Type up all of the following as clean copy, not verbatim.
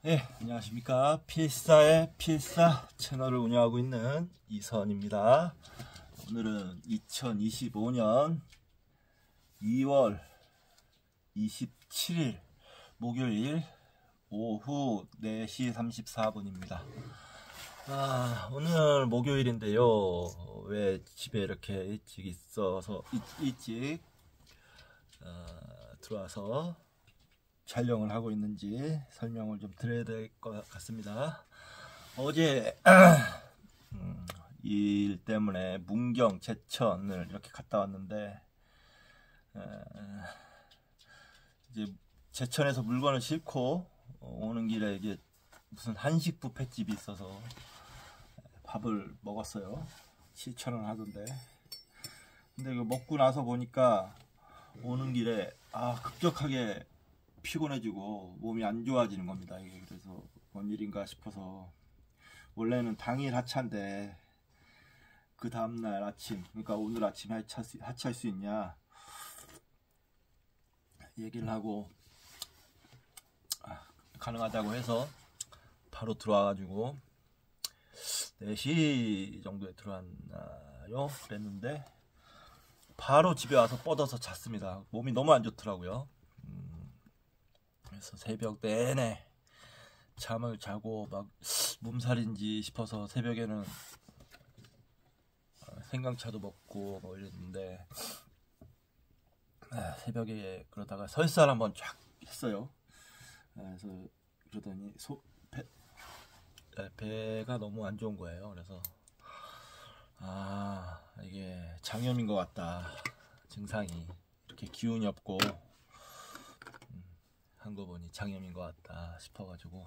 네, 안녕하십니까. 필사의 필사 채널을 운영하고 있는 이선입니다. 오늘은 2025년 2월 27일 목요일 오후 4시 34분입니다. 오늘 목요일인데요. 왜 집에 이렇게 일찍 있어서 일찍 들어와서 촬영을 하고 있는지 설명을 좀 드려야 될 것 같습니다. 어제 일 때문에 문경, 제천을 이렇게 갔다 왔는데 이제 제천에서 물건을 싣고 오는 길에 이게 무슨 한식 뷔페집이 있어서 밥을 먹었어요. 7,000원 하던데. 근데 이거 먹고 나서 보니까 오는 길에 급격하게 피곤해지고 몸이 안 좋아지는 겁니다. 이게 그래서 뭔 일인가 싶어서, 원래는 당일 하차인데 그 다음날 아침, 그러니까 오늘 아침 하차할 수 있냐 얘기를 하고 가능하다고 해서 바로 들어와가지고 4시 정도에 들어왔나요? 그랬는데 바로 집에 와서 뻗어서 잤습니다. 몸이 너무 안 좋더라고요. 그래서 새벽 내내 잠을 자고 막 몸살인지 싶어서 새벽에는 생강차도 먹고 뭐 이랬는데, 새벽에 그러다가 설사 한번 쫙 했어요. 그래서 그러더니 배가 너무 안 좋은 거예요. 그래서 이게 장염인 것 같다. 증상이 이렇게 기운이 없고 한 거 보니 장염인 것 같다 싶어가지고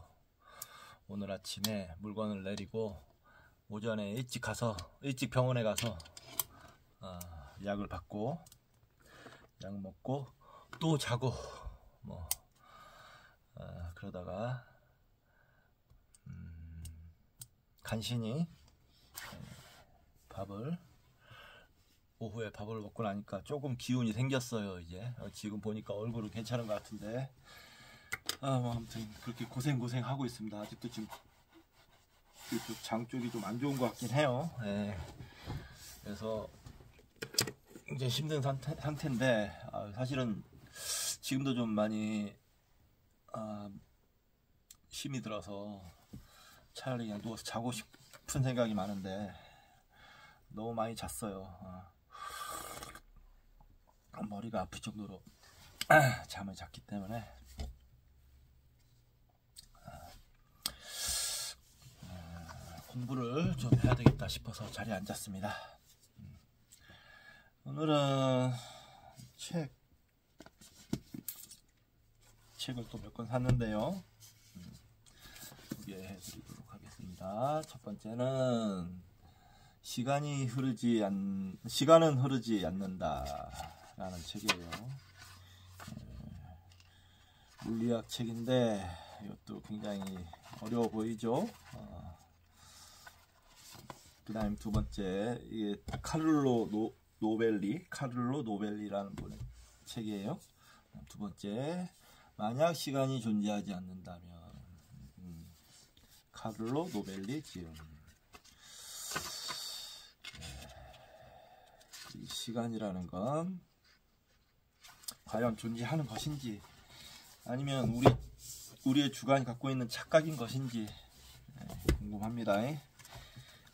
오늘 아침에 물건을 내리고 오전에 일찍 병원에 가서 약을 받고 약 먹고 또 자고 뭐 그러다가 간신히 오후에 밥을 먹고 나니까 조금 기운이 생겼어요. 이제 지금 보니까 얼굴은 괜찮은 것 같은데, 뭐 아무튼 그렇게 고생 하고 있습니다. 아직도 지금 이쪽 장 쪽이 좀 안 좋은 것 같긴 해요. 그래서 굉장히 힘든 상태인데, 사실은 지금도 좀 많이 힘이 들어서 차라리 그냥 누워서 자고 싶은 생각이 많은데 너무 많이 잤어요. 머리가 아플 정도로 잠을 잤기 때문에 공부를 좀 해야 되겠다 싶어서 자리에 앉았습니다. 오늘은 책을 또 몇 권 샀는데요. 소개해 드리도록 하겠습니다. 첫 번째는 시간은 흐르지 않는다 라는 책이에요. 물리학 책인데 이것도 굉장히 어려워 보이죠. 그 다음 두 번째, 이게 카를로 노벨리라는 분의 책이에요. 두 번째, 만약 시간이 존재하지 않는다면, 카를로 노벨리 지음. 이 시간이라는 건 과연 존재하는 것인지, 아니면 우리의 주관이 갖고 있는 착각인 것인지 궁금합니다.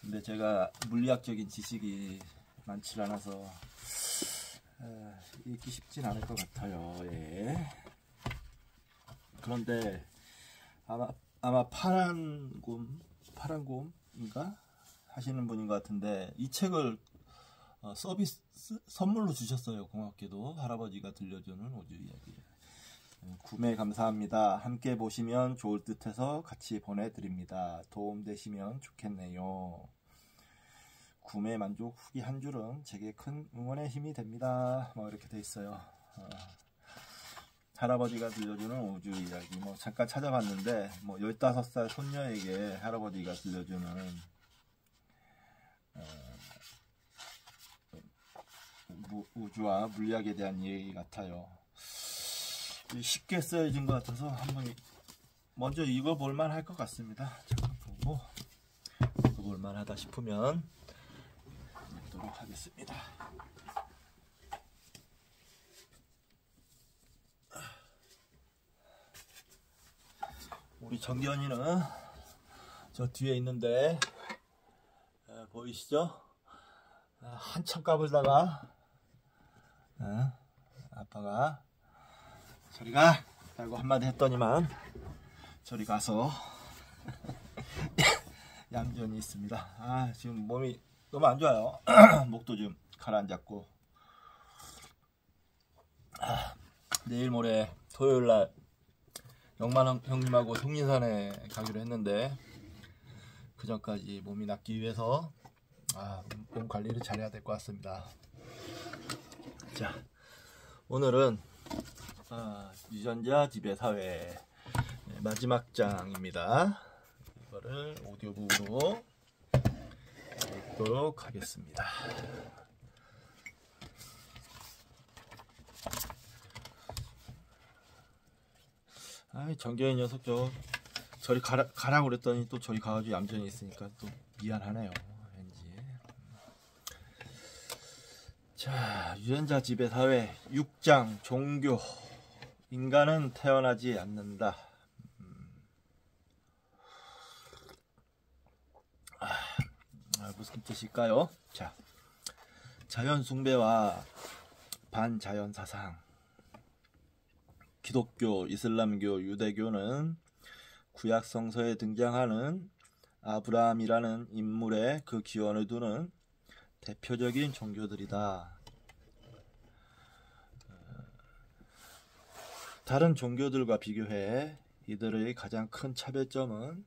근데 제가 물리학적인 지식이 많지 않아서 읽기 쉽진 않을 것 같아요. 그런데 아마 파란 곰인가 하시는 분인 것 같은데, 이 책을 선물로 주셨어요. 고맙게도 할아버지가 들려주는 우주 이야기. 구매 감사합니다. 함께 보시면 좋을 듯해서 같이 보내드립니다. 도움되시면 좋겠네요. 구매 만족 후기 한 줄은 제게 큰 응원의 힘이 됩니다. 뭐 이렇게 돼 있어요. 할아버지가 들려주는 우주 이야기. 뭐 잠깐 찾아봤는데, 뭐 15살 손녀에게 할아버지가 들려주는 우주와 물리학에 대한 이야기 같아요. 쉽게 쓰여진 것 같아서 한번 먼저 읽어볼만 할 것 같습니다. 잠깐 보고 읽어볼만 하다 싶으면 읽도록 하겠습니다. 우리 정견이는 저 뒤에 있는데 보이시죠? 한참 까불다가 아빠가 저리 가! 라고 한마디 했더니만 저리 가서 얌전히 있습니다. 지금 몸이 너무 안 좋아요. 목도 좀 가라앉았고 내일 모레 토요일날 영만 형님하고 송리산에 가기로 했는데 그 전까지 몸이 낫기 위해서 몸 관리를 잘해야 될 것 같습니다. 자, 오늘은 유전자 지배사회 마지막 장입니다. 이거를 오디오북으로 읽도록 하겠습니다. 정겨인 녀석 저리 가라고 그랬더니 또 저리 가가지고 얌전히 있으니까 또 미안하네요. 왠지. 자, 유전자 지배사회 6장 종교. 인간은 태어나지 않는다. 무슨 뜻일까요? 자, 자연 숭배와 반자연 사상. 기독교, 이슬람교, 유대교는 구약 성서에 등장하는 아브라함이라는 인물의 그 기원을 두는 대표적인 종교들이다. 다른 종교들과 비교해 이들의 가장 큰 차별점은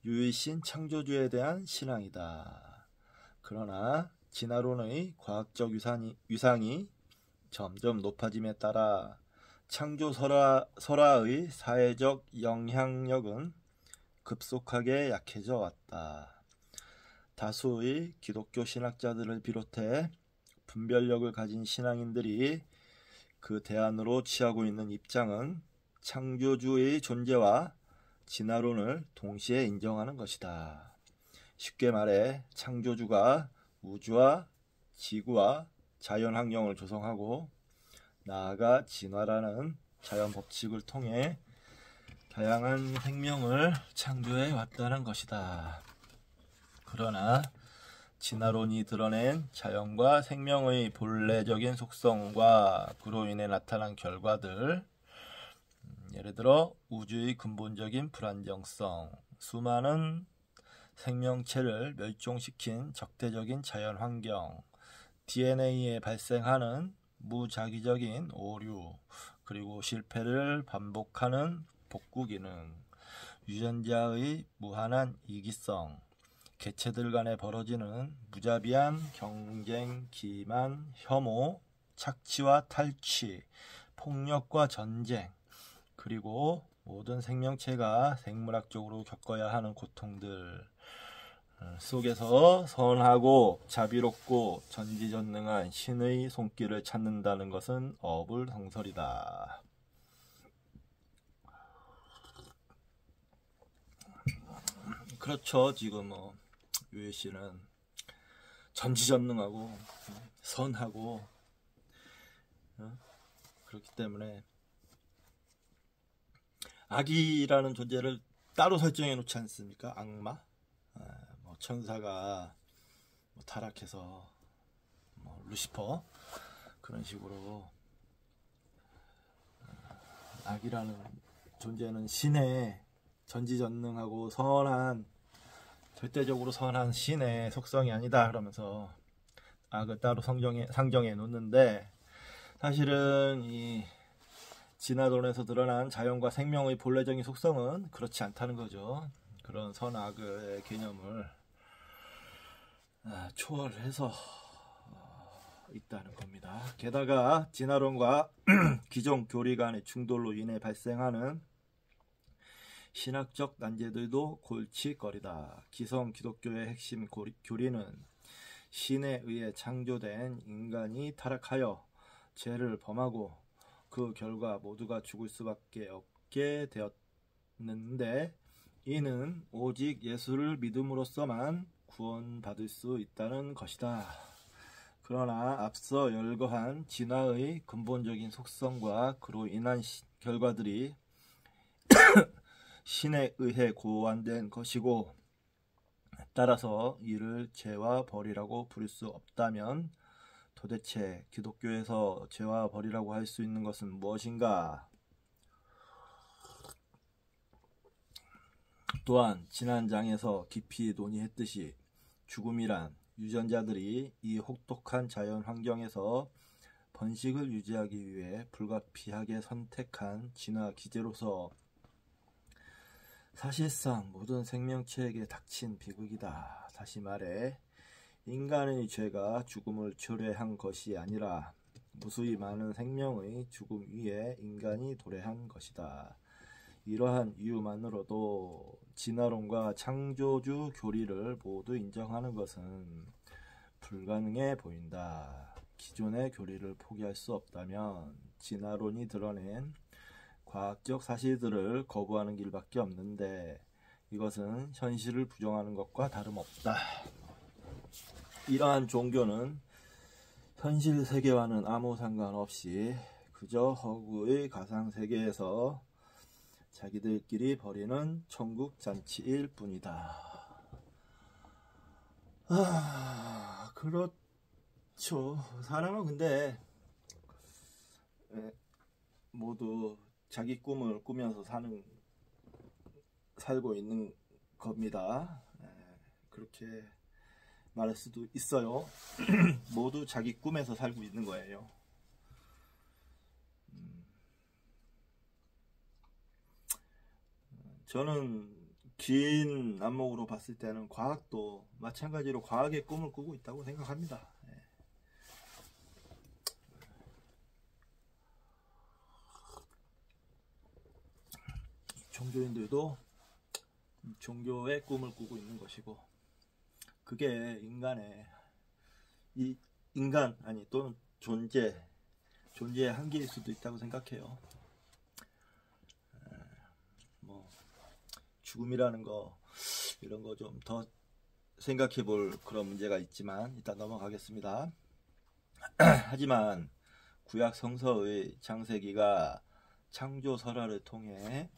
유일신 창조주에 대한 신앙이다. 그러나 진화론의 과학적 위상이 점점 높아짐에 따라 창조 설화의 사회적 영향력은 급속하게 약해져 왔다. 다수의 기독교 신학자들을 비롯해 분별력을 가진 신앙인들이 그 대안으로 취하고 있는 입장은 창조주의 존재와 진화론을 동시에 인정하는 것이다. 쉽게 말해 창조주가 우주와 지구와 자연 환경을 조성하고 나아가 진화라는 자연 법칙을 통해 다양한 생명을 창조해 왔다는 것이다. 그러나 진화론이 드러낸 자연과 생명의 본래적인 속성과 그로 인해 나타난 결과들, 예를 들어 우주의 근본적인 불안정성, 수많은 생명체를 멸종시킨 적대적인 자연 환경, DNA에 발생하는 무작위적인 오류, 그리고 실패를 반복하는 복구 기능, 유전자의 무한한 이기성, 개체들 간에 벌어지는 무자비한 경쟁, 기만, 혐오, 착취와 탈취, 폭력과 전쟁, 그리고 모든 생명체가 생물학적으로 겪어야 하는 고통들 속에서 선하고 자비롭고 전지전능한 신의 손길을 찾는다는 것은 어불성설이다. 그렇죠. 지금 유해씨는 전지전능하고 선하고 그렇기 때문에 악이라는 존재를 따로 설정해 놓지 않습니까? 악마? 천사가 타락해서 루시퍼 그런 식으로 악이라는 존재는 신의 전지전능하고 선한 절대적으로 선한 신의 속성이 아니다 그러면서 악을 따로 상정해 놓는데 사실은 이 진화론에서 드러난 자연과 생명의 본래적인 속성은 그렇지 않다는 거죠. 그런 선악의 개념을 초월해서 있다는 겁니다. 게다가 진화론과 기존 교리 간의 충돌로 인해 발생하는 신학적 난제들도 골칫거리다. 기성 기독교의 핵심 교리는 신에 의해 창조된 인간이 타락하여 죄를 범하고 그 결과 모두가 죽을 수밖에 없게 않는데 이는 오직 예수를 믿음으로써만 구원받을 수 있다는 것이다. 그러나 앞서 열거한 진화의 근본적인 속성과 그로 인한 결과들이 신에 의해 고안된 것이고, 따라서 이를 죄와 벌이라고 부를 수 없다면 도대체 기독교에서 죄와 벌이라고 할 수 있는 것은 무엇인가? 또한 지난 장에서 깊이 논의했듯이 죽음이란 유전자들이 이 혹독한 자연 환경에서 번식을 유지하기 위해 불가피하게 선택한 진화 기제로서 사실상 모든 생명체에게 닥친 비극이다. 다시 말해 인간의 죄가 죽음을 초래한 것이 아니라 무수히 많은 생명의 죽음 위에 인간이 도래한 것이다. 이러한 이유만으로도 진화론과 창조주 교리를 모두 인정하는 것은 불가능해 보인다. 기존의 교리를 포기할 수 없다면 진화론이 드러낸 과학적 사실들을 거부하는 길밖에 없는데 이것은 현실을 부정하는 것과 다름없다. 이러한 종교는 현실 세계와는 아무 상관없이 그저 허구의 가상세계에서 자기들끼리 벌이는 천국 잔치일 뿐이다. 그렇죠. 사람은 근데 모두 자기 꿈을 꾸면서 살고 있는 겁니다. 그렇게 말할 수도 있어요. 모두 자기 꿈에서 살고 있는 거예요. 저는 긴 안목으로 봤을 때는 과학도 마찬가지로 과학의 꿈을 꾸고 있다고 생각합니다. 종교인들도 종교의 꿈을 꾸고 있는 것이고, 그게 또는 존재의 한계일 수도 있다고 생각해요. 죽음이라는 거, 이런 거 좀 더 생각해 볼 그런 문제가 있지만 일단 넘어가겠습니다. 하지만 구약 성서의 창세기가 창조 설화를 통해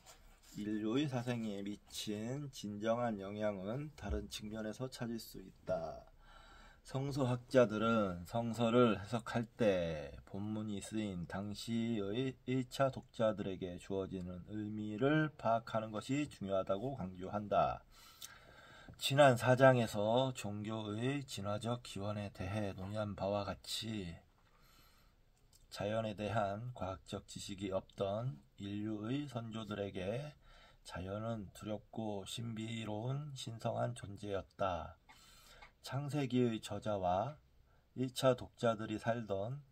인류의 사생에 미친 진정한 영향은 다른 측면에서 찾을 수 있다. 성서학자들은 성서를 해석할 때 본문이 쓰인 당시의 1차 독자들에게 주어지는 의미를 파악하는 것이 중요하다고 강조한다. 지난 4장에서 종교의 진화적 기원에 대해 논의한 바와 같이 자연에 대한 과학적 지식이 없던 인류의 선조들에게 자연은 두렵고 신비로운 신성한 존재였다. 창세기의 저자와 1차 독자들이 살던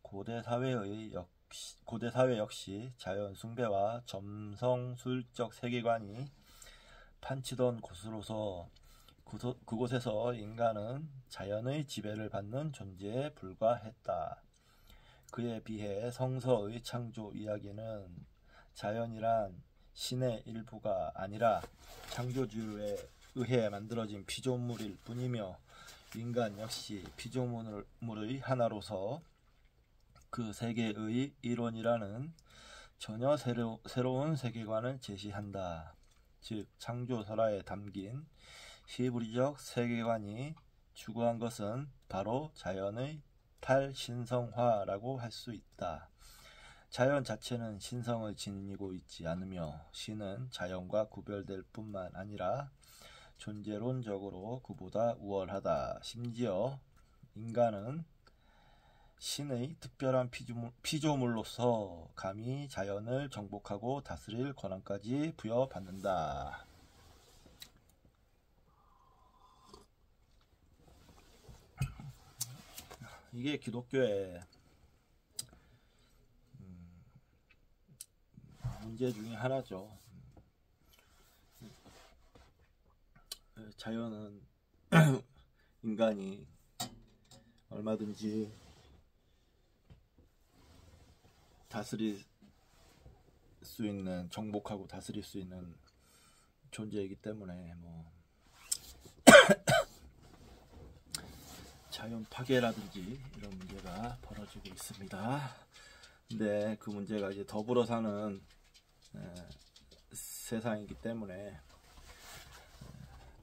고대 사회 역시 자연 숭배와 점성술적 세계관이 판치던 곳으로서 그곳에서 인간은 자연의 지배를 받는 존재에 불과했다. 그에 비해 성서의 창조 이야기는 자연이란 신의 일부가 아니라 창조주에 의해 만들어진 피조물일 뿐이며 인간 역시 피조물의 하나로서 그 세계의 일원이라는 전혀 새로운 세계관을 제시한다. 즉 창조 설화에 담긴 히브리적 세계관이 추구한 것은 바로 자연의 탈신성화라고 할 수 있다. 자연 자체는 신성을 지니고 있지 않으며 신은 자연과 구별될 뿐만 아니라 존재론적으로 그보다 우월하다. 심지어 인간은 신의 특별한 피조물로서 감히 자연을 정복하고 다스릴 권한까지 부여받는다. 이게 기독교의 문제 중에 하나죠. 자연은 인간이 얼마든지 다스릴 수 있는, 정복하고 다스릴 수 있는 존재이기 때문에 뭐 자연 파괴라든지 이런 문제가 벌어지고 있습니다. 근데 그 문제가 이제 더불어 사는 세상이기 때문에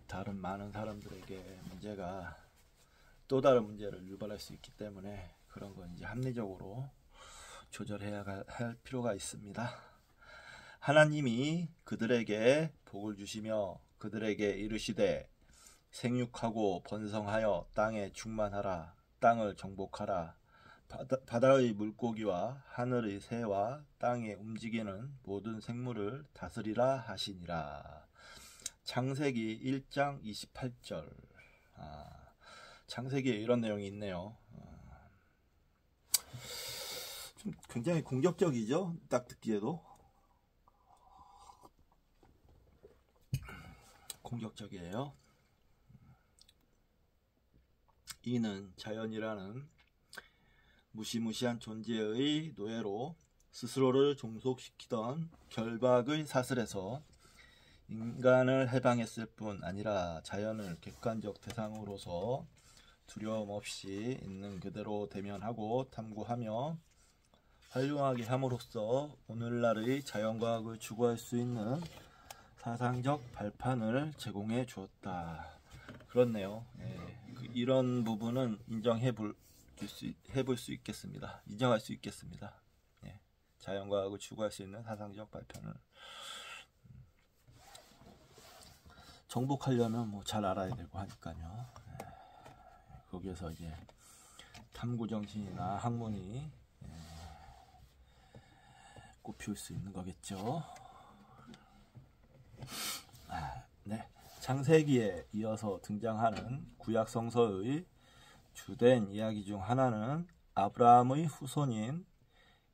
다른 많은 사람들에게 문제가 또 다른 문제를 유발할 수 있기 때문에 그런 건 이제 합리적으로 조절해야 할 필요가 있습니다. 하나님이 그들에게 복을 주시며 그들에게 이르시되 생육하고 번성하여 땅에 충만하라. 땅을 정복하라. 바다의 물고기와 하늘의 새와 땅에 움직이는 모든 생물을 다스리라 하시니라. 창세기 1장 28절. 창세기에 이런 내용이 있네요. 좀 굉장히 공격적이죠? 딱 듣기에도 공격적이에요. 이는 자연이라는 무시무시한 존재의 노예로 스스로를 종속시키던 결박의 사슬에서 인간을 해방했을 뿐 아니라 자연을 객관적 대상으로서 두려움 없이 있는 그대로 대면하고 탐구하며 활용하게 함으로써 오늘날의 자연과학을 추구할 수 있는 사상적 발판을 제공해 주었다. 그렇네요. 이런 부분은 인정해볼 수 있겠습니다. 인정할 수 있겠습니다. 자연과학을 추구할 수 있는 사상적 발판을 정복하려면 뭐 잘 알아야 되고 하니까요. 거기에서 이제 탐구정신이나 학문이 꽃피울 수 있는 거겠죠. 네. 창세기에 이어서 등장하는 구약 성서의 주된 이야기 중 하나는 아브라함의 후손인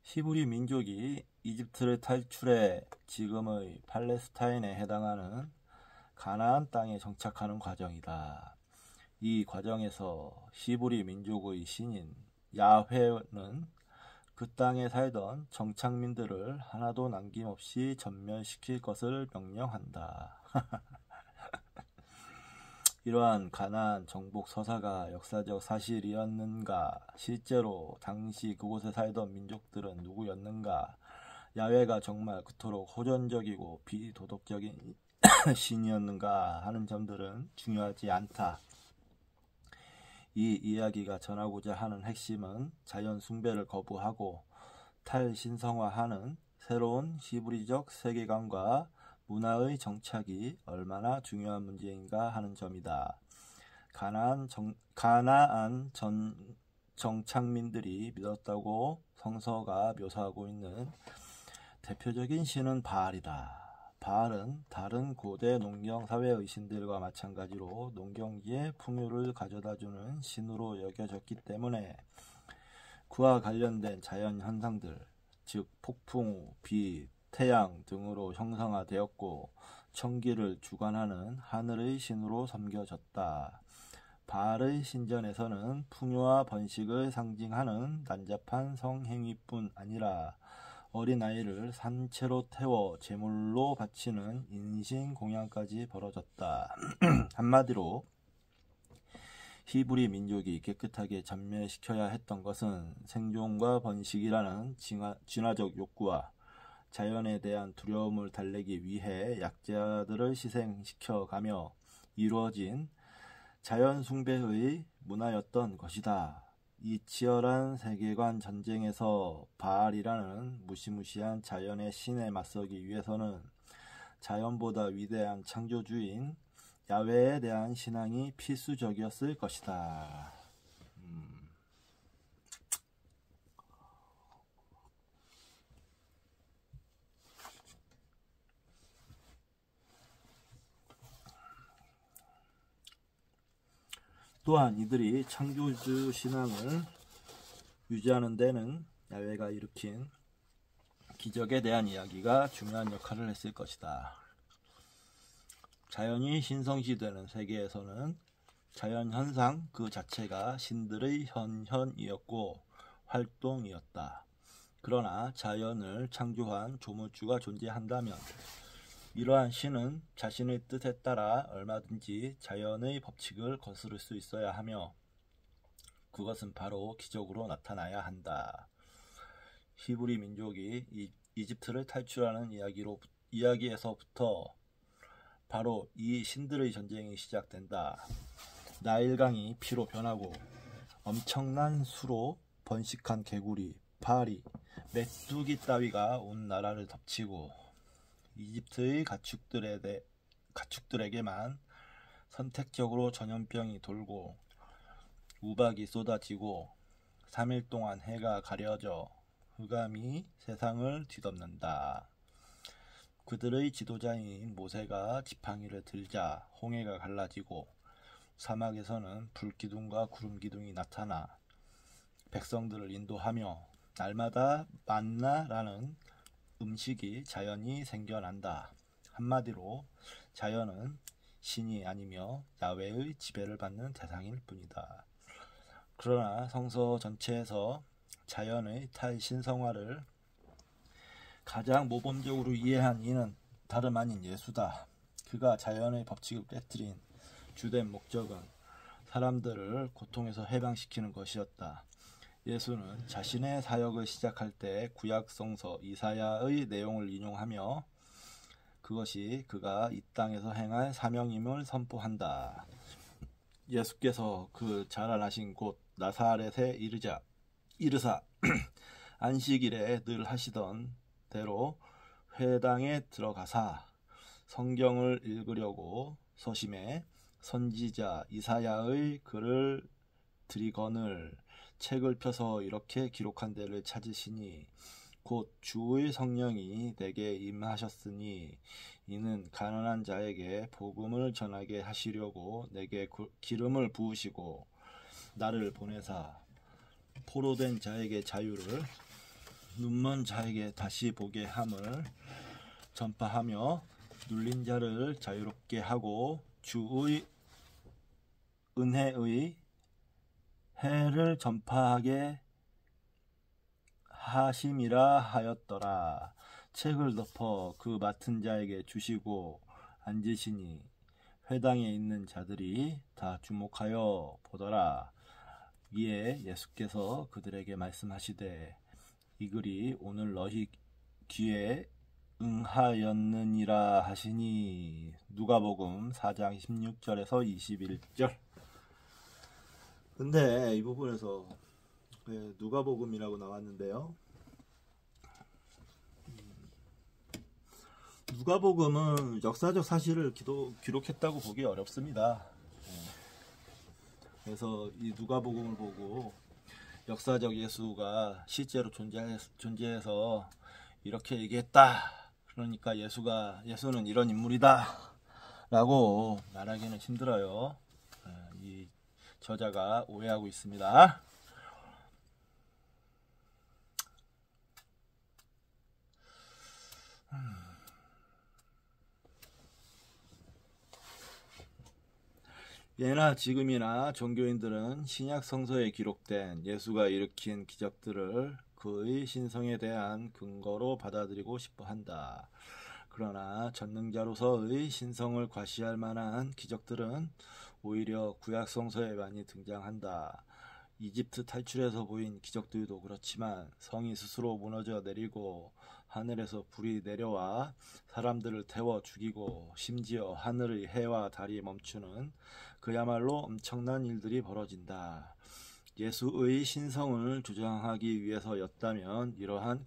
히브리 민족이 이집트를 탈출해 지금의 팔레스타인에 해당하는 가나안 땅에 정착하는 과정이다. 이 과정에서 히브리 민족의 신인 야훼는 그 땅에 살던 정착민들을 하나도 남김없이 전멸시킬 것을 명령한다. 이러한 가나안 정복 서사가 역사적 사실이었는가? 실제로 당시 그곳에 살던 민족들은 누구였는가? 야훼가 정말 그토록 호전적이고 비도덕적인 신이었는가 하는 점들은 중요하지 않다. 이 이야기가 전하고자 하는 핵심은 자연 숭배를 거부하고 탈신성화하는 새로운 히브리적 세계관과 문화의 정착이 얼마나 중요한 문제인가 하는 점이다. 가나안 정착민들이 믿었다고 성서가 묘사하고 있는 대표적인 신은 바알이다. 바알은 다른 고대 농경 사회의 신들과 마찬가지로 농경지에 풍요를 가져다주는 신으로 여겨졌기 때문에 그와 관련된 자연 현상들, 즉 폭풍, 비, 태양 등으로 형상화되었고 천기를 주관하는 하늘의 신으로 섬겨졌다. 바알의 신전에서는 풍요와 번식을 상징하는 난잡한 성행위뿐 아니라 어린아이를 산채로 태워 제물로 바치는 인신공양까지 벌어졌다. 한마디로 히브리 민족이 깨끗하게 전멸시켜야 했던 것은 생존과 번식이라는 진화적 욕구와 자연에 대한 두려움을 달래기 위해 약자들을 희생시켜가며 이루어진 자연 숭배의 문화였던 것이다. 이 치열한 세계관 전쟁에서 바알이라는 무시무시한 자연의 신에 맞서기 위해서는 자연보다 위대한 창조주인 야훼에 대한 신앙이 필수적이었을 것이다. 또한 이들이 창조주 신앙을 유지하는 데는 야훼가 일으킨 기적에 대한 이야기가 중요한 역할을 했을 것이다. 자연이 신성시되는 세계에서는 자연현상 그 자체가 신들의 현현이었고 활동이었다. 그러나 자연을 창조한 조물주가 존재한다면 이러한 신은 자신의 뜻에 따라 얼마든지 자연의 법칙을 거스를 수 있어야 하며 그것은 바로 기적으로 나타나야 한다. 히브리 민족이 이집트를 탈출하는 이야기에서부터 바로 이 신들의 전쟁이 시작된다. 나일강이 피로 변하고 엄청난 수로 번식한 개구리, 파리, 메뚜기 따위가 온 나라를 덮치고 이집트의 가축들에게만 선택적으로 전염병이 돌고 우박이 쏟아지고 3일 동안 해가 가려져 흑암이 세상을 뒤덮는다. 그들의 지도자인 모세가 지팡이를 들자 홍해가 갈라지고 사막에서는 불기둥과 구름기둥이 나타나 백성들을 인도하며 날마다 만나라는 음식이 자연히 생겨난다. 한마디로 자연은 신이 아니며 야훼의 지배를 받는 대상일 뿐이다. 그러나 성서 전체에서 자연의 탈신성화를 가장 모범적으로 이해한 이는 다름 아닌 예수다. 그가 자연의 법칙을 깨뜨린 주된 목적은 사람들을 고통에서 해방시키는 것이었다. 예수는 자신의 사역을 시작할 때 구약성서 이사야의 내용을 인용하며 그것이 그가 이 땅에서 행할 사명임을 선포한다. 예수께서 그 자라나신 곳 나사렛에 이르사 안식일에 늘 하시던 대로 회당에 들어가사 성경을 읽으려고 서심해 선지자 이사야의 글을 들이거늘 책을 펴서 이렇게 기록한 데를 찾으시니 곧 주의 성령이 내게 임하셨으니 이는 가난한 자에게 복음을 전하게 하시려고 내게 기름을 부으시고 나를 보내사 포로된 자에게 자유를 눈먼 자에게 다시 보게 함을 전파하며 눌린 자를 자유롭게 하고 주의 은혜의 해를 전파하게 하심이라 하였더라. 책을 덮어 그 맡은 자에게 주시고 앉으시니 회당에 있는 자들이 다 주목하여 보더라. 이에 예수께서 그들에게 말씀하시되 이 글이 오늘 너희 귀에 응하였느니라 하시니 누가복음 4장 16절에서 21절. 근데 이 부분에서 누가복음이라고 나왔는데요. 누가복음은 역사적 사실을 기록했다고 보기 어렵습니다. 그래서 이 누가복음을 보고 역사적 예수가 실제로 존재해서 이렇게 얘기했다. 그러니까 예수는 이런 인물이다. 라고 말하기는 힘들어요. 이 저자가 오해하고 있습니다. 예나 지금이나 종교인들은 신약 성서에 기록된 예수가 일으킨 기적들을 그의 신성에 대한 근거로 받아들이고 싶어 한다. 그러나 전능자로서의 신성을 과시할 만한 기적들은 오히려 구약 성서에 많이 등장한다. 이집트 탈출에서 보인 기적들도 그렇지만 성이 스스로 무너져 내리고 하늘에서 불이 내려와 사람들을 태워 죽이고 심지어 하늘의 해와 달이 멈추는 그야말로 엄청난 일들이 벌어진다. 예수의 신성을 주장하기 위해서였다면 이러한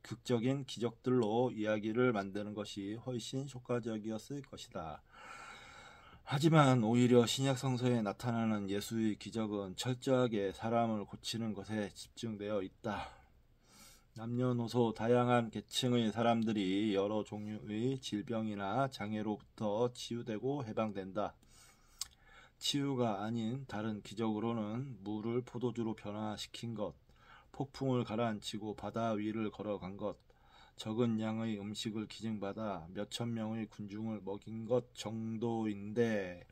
극적인 기적들로 이야기를 만드는 것이 훨씬 효과적이었을 것이다. 하지만 오히려 신약 성서에 나타나는 예수의 기적은 철저하게 사람을 고치는 것에 집중되어 있다. 남녀노소 다양한 계층의 사람들이 여러 종류의 질병이나 장애로부터 치유되고 해방된다. 치유가 아닌 다른 기적으로는 물을 포도주로 변화시킨 것, 폭풍을 가라앉히고 바다 위를 걸어간 것, 적은 양의 음식을 기증받아 몇천 명의 군중을 먹인 것 정도인데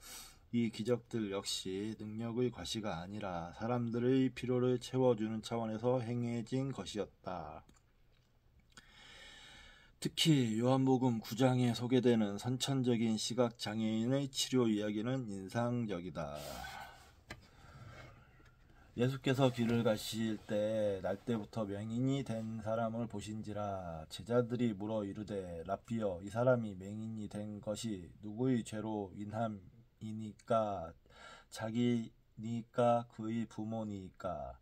이 기적들 역시 능력의 과시가 아니라 사람들의 필요를 채워주는 차원에서 행해진 것이었다. 특히 요한복음 9장에 소개되는 선천적인 시각장애인의 치료 이야기는 인상적이다. 예수께서 길을 가실 때 날때부터 맹인이 된 사람을 보신지라. 제자들이 물어 이르되 라삐여, 이 사람이 맹인이 된 것이 누구의 죄로 인함이니까? 자기니까 그의 부모니까?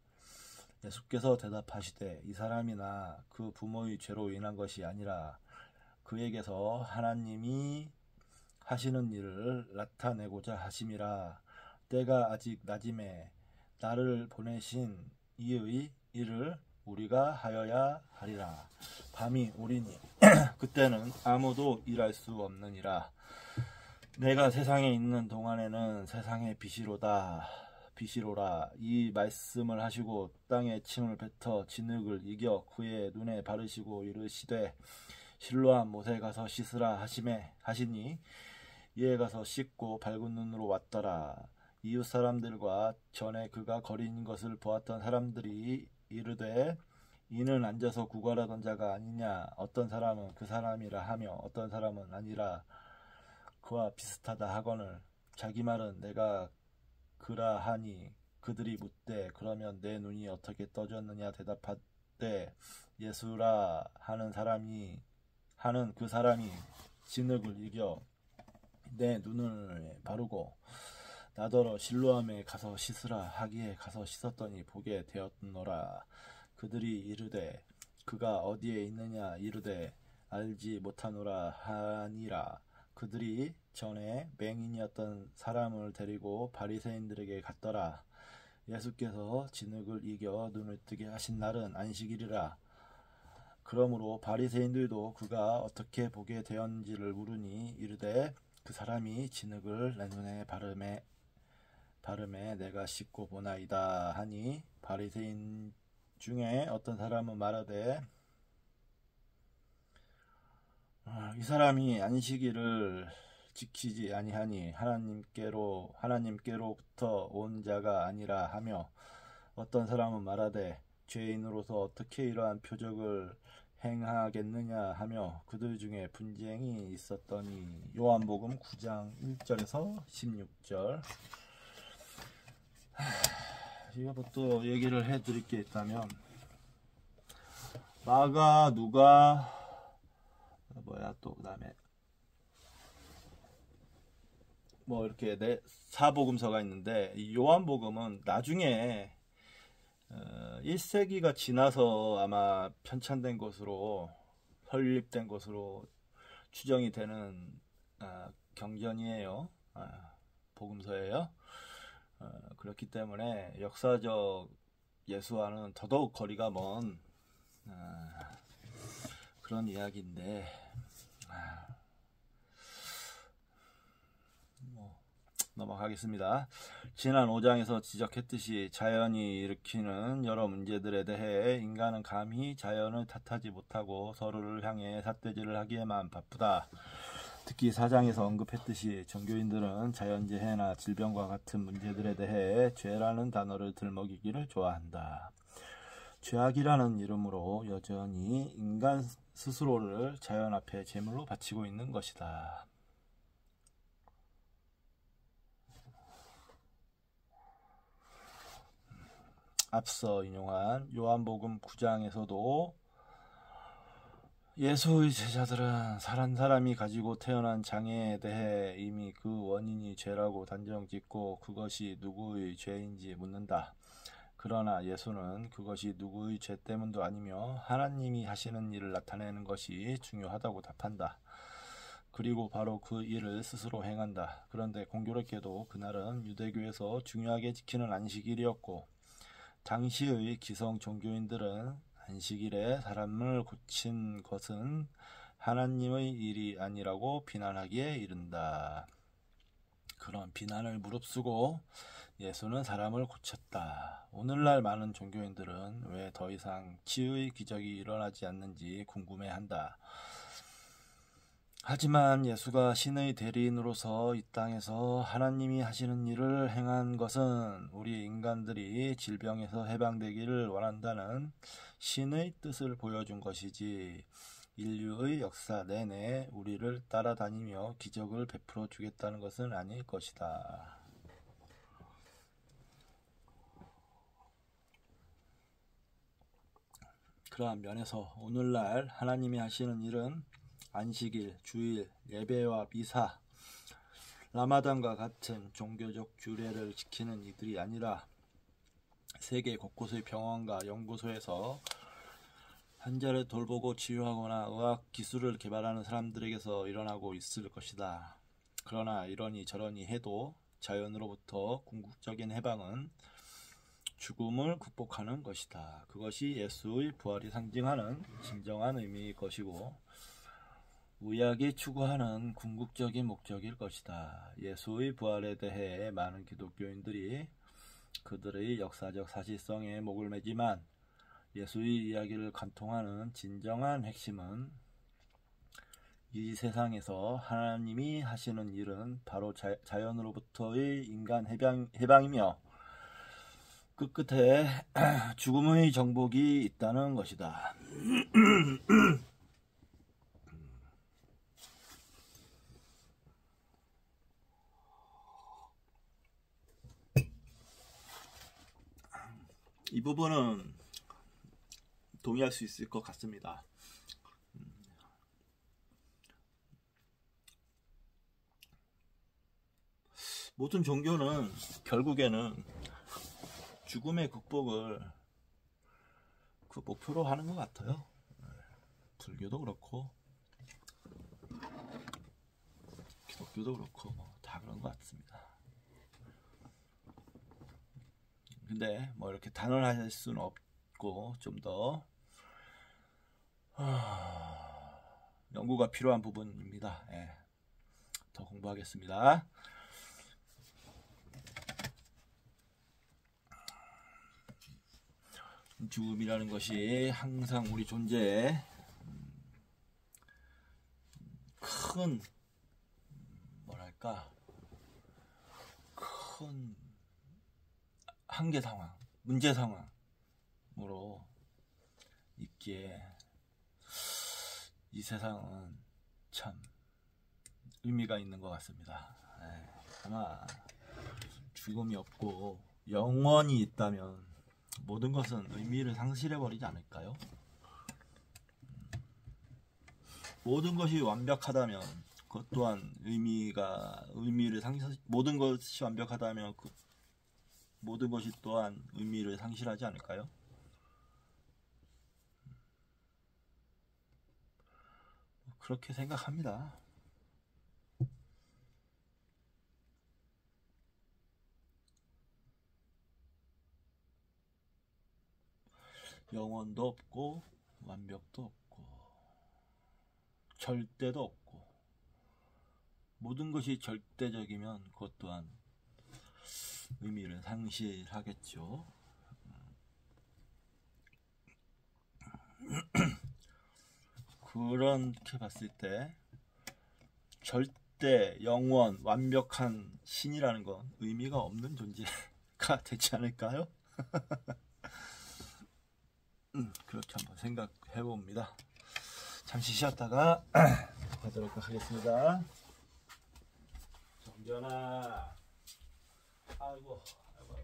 예수께서 대답하시되 이 사람이나 그 부모의 죄로 인한 것이 아니라 그에게서 하나님이 하시는 일을 나타내고자 하심이라. 때가 아직 낮음에 나를 보내신 이의 일을 우리가 하여야 하리라. 밤이 오리니 그때는 아무도 일할 수 없느니라. 내가 세상에 있는 동안에는 세상의 빛이로라. 이 말씀을 하시고 땅에 침을 뱉어 진흙을 이겨 그의 눈에 바르시고 이르시되 실로암 못에 가서 씻으라 하시니 이에 가서 씻고 밝은 눈으로 왔더라. 이웃 사람들과 전에 그가 거린 것을 보았던 사람들이 이르되 이는 앉아서 구걸하던 자가 아니냐? 어떤 사람은 그 사람이라 하며 어떤 사람은 아니라 그와 비슷하다 하거늘 자기 말은 내가 그라 하니 그들이 묻되 그러면 내 눈이 어떻게 떠졌느냐? 대답하되 예수라 하는 그 사람이 진흙을 이겨 내 눈을 바르고 나더러 실로암에 가서 씻으라 하기에 가서 씻었더니 보게 되었노라. 그들이 이르되 그가 어디에 있느냐? 이르되 알지 못하노라 하니라. 그들이 전에 맹인이었던 사람을 데리고 바리새인들에게 갔더라. 예수께서 진흙을 이겨 눈을 뜨게 하신 날은 안식일이라. 그러므로 바리새인들도 그가 어떻게 보게 되었는지를 물으니 이르되 그 사람이 진흙을 내 눈에 바르매 내가 씻고 보나이다 하니 바리새인 중에 어떤 사람은 말하되 이 사람이 안식일을 지키지 아니하니 하나님께로부터 온 자가 아니라 하며 어떤 사람은 말하되 죄인으로서 어떻게 이러한 표적을 행하겠느냐 하며 그들 중에 분쟁이 있었더니. 요한복음 9장 1절에서 16절. 이거 또 얘기를 해드릴 게 있다면 마가, 누가, 또 그 다음에 이렇게 사복음서가 있는데 이 요한복음은 나중에 1세기가 지나서 아마 편찬된 것으로 설립된 것으로 추정이 되는 경전이에요. 복음서예요. 그렇기 때문에 역사적 예수와는 더더욱 거리가 먼 그런 이야기인데 넘어가겠습니다. 지난 5장에서 지적했듯이 자연이 일으키는 여러 문제들에 대해 인간은 감히 자연을 탓하지 못하고 서로를 향해 삿대질을 하기에만 바쁘다. 특히 4장에서 언급했듯이 종교인들은 자연재해나 질병과 같은 문제들에 대해 죄라는 단어를 들먹이기를 좋아한다. 죄악이라는 이름으로 여전히 인간 스스로를 자연 앞에 제물로 바치고 있는 것이다. 앞서 인용한 요한복음 9장에서도 예수의 제자들은 사람이 가지고 태어난 장애에 대해 이미 그 원인이 죄라고 단정짓고 그것이 누구의 죄인지 묻는다. 그러나 예수는 그것이 누구의 죄 때문도 아니며 하나님이 하시는 일을 나타내는 것이 중요하다고 답한다. 그리고 바로 그 일을 스스로 행한다. 그런데 공교롭게도 그날은 유대교에서 중요하게 지키는 안식일이었고 당시의 기성 종교인들은 안식일에 사람을 고친 것은 하나님의 일이 아니라고 비난하기에 이른다. 그런 비난을 무릅쓰고 예수는 사람을 고쳤다. 오늘날 많은 종교인들은 왜 더 이상 치유의 기적이 일어나지 않는지 궁금해한다. 하지만 예수가 신의 대리인으로서 이 땅에서 하나님이 하시는 일을 행한 것은 우리 인간들이 질병에서 해방되기를 원한다는 신의 뜻을 보여준 것이지, 인류의 역사 내내 우리를 따라다니며 기적을 베풀어 주겠다는 것은 아닐 것이다. 그러한 면에서 오늘날 하나님이 하시는 일은 안식일, 주일, 예배와 미사, 라마단과 같은 종교적 규례를 지키는 이들이 아니라 세계 곳곳의 병원과 연구소에서 환자를 돌보고 치유하거나 의학 기술을 개발하는 사람들에게서 일어나고 있을 것이다. 그러나 이러니 저러니 해도 자연으로부터 궁극적인 해방은 죽음을 극복하는 것이다. 그것이 예수의 부활이 상징하는 진정한 의미일 것이고 의학이 추구하는 궁극적인 목적일 것이다. 예수의 부활에 대해 많은 기독교인들이 그들의 역사적 사실성에 목을 매지만 예수의 이야기를 관통하는 진정한 핵심은 이 세상에서 하나님이 하시는 일은 바로 자연으로부터의 인간 해방이며 그 끝에 죽음의 정복이 있다는 것이다. 이 부분은 동의할 수 있을 것 같습니다. 모든 종교는 결국에는 죽음의 극복을 그 목표로 하는 것 같아요. 불교도 그렇고 기독교도 그렇고 다 그런 것 같습니다. 근데 뭐 이렇게 단언할 수는 없고 좀 더 연구가 필요한 부분입니다. 예. 더 공부하겠습니다. 죽음이라는 것이 항상 우리 존재에 큰 뭐랄까 큰 한계 상황, 문제 상황으로 있기에 이 세상은 참 의미가 있는 것 같습니다. 아마 죽음이 없고 영원히 있다면 모든 것은 의미를 상실해버리지 않을까요? 모든 것이 완벽하다면 그것 또한 의미를 모든 것이 완벽하다면 모든 것이 또한 의미를 상실하지 않을까요? 그렇게 생각합니다. 영원도 없고 완벽도 없고 절대도 없고 모든 것이 절대적이면 그것 또한 의미를 상실하겠죠. 그렇게 봤을 때 절대, 영원, 완벽한 신이라는 건 의미가 없는 존재가 되지 않을까요? 그렇게 한번 생각해 봅니다. 잠시 쉬었다가 하도록 하겠습니다. 정전아, 아이고. 정전아.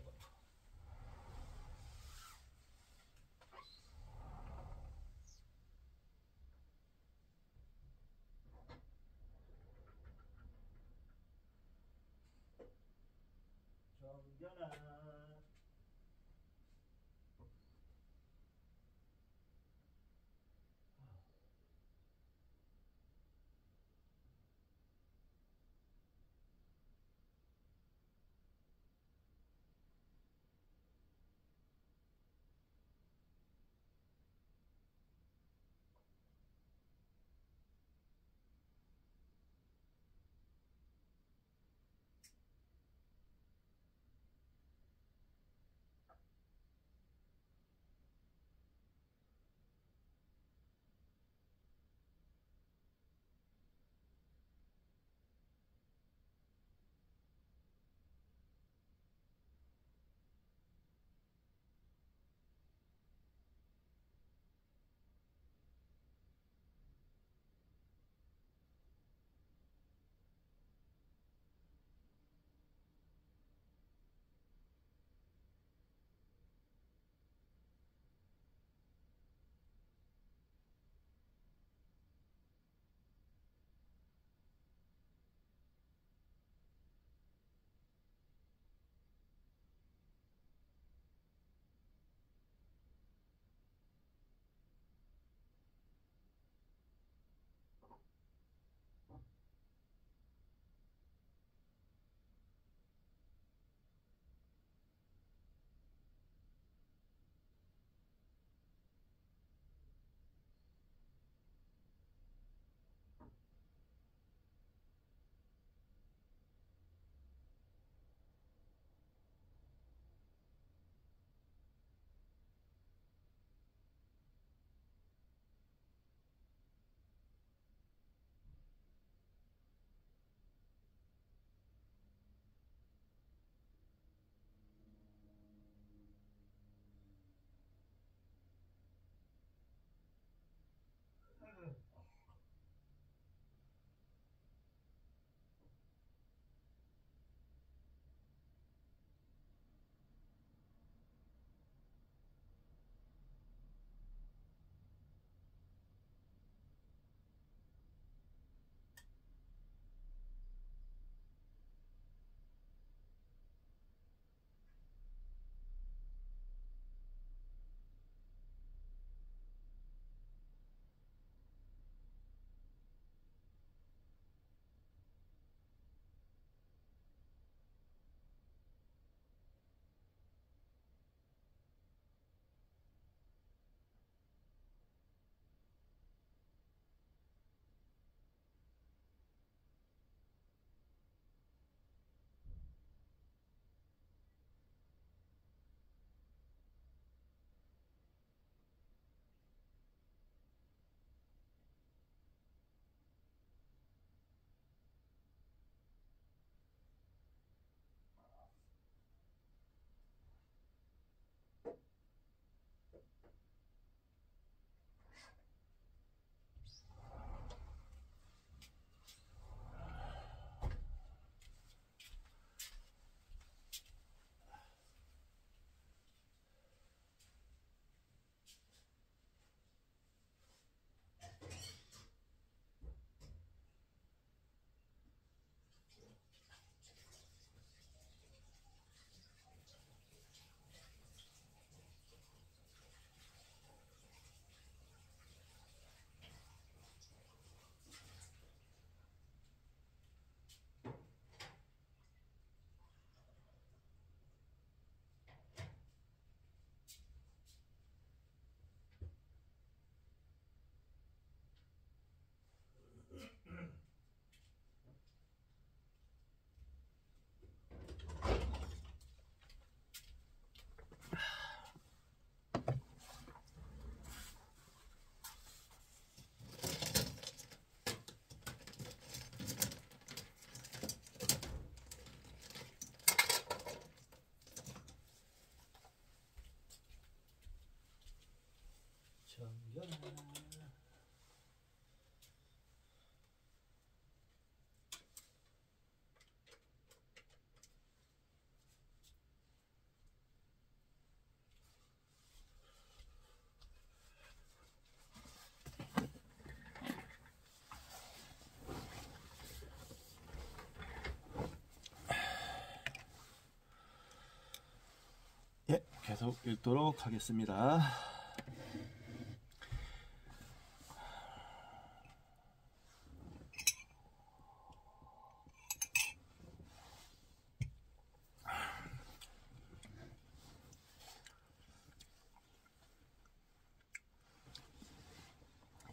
계속 읽도록 하겠습니다.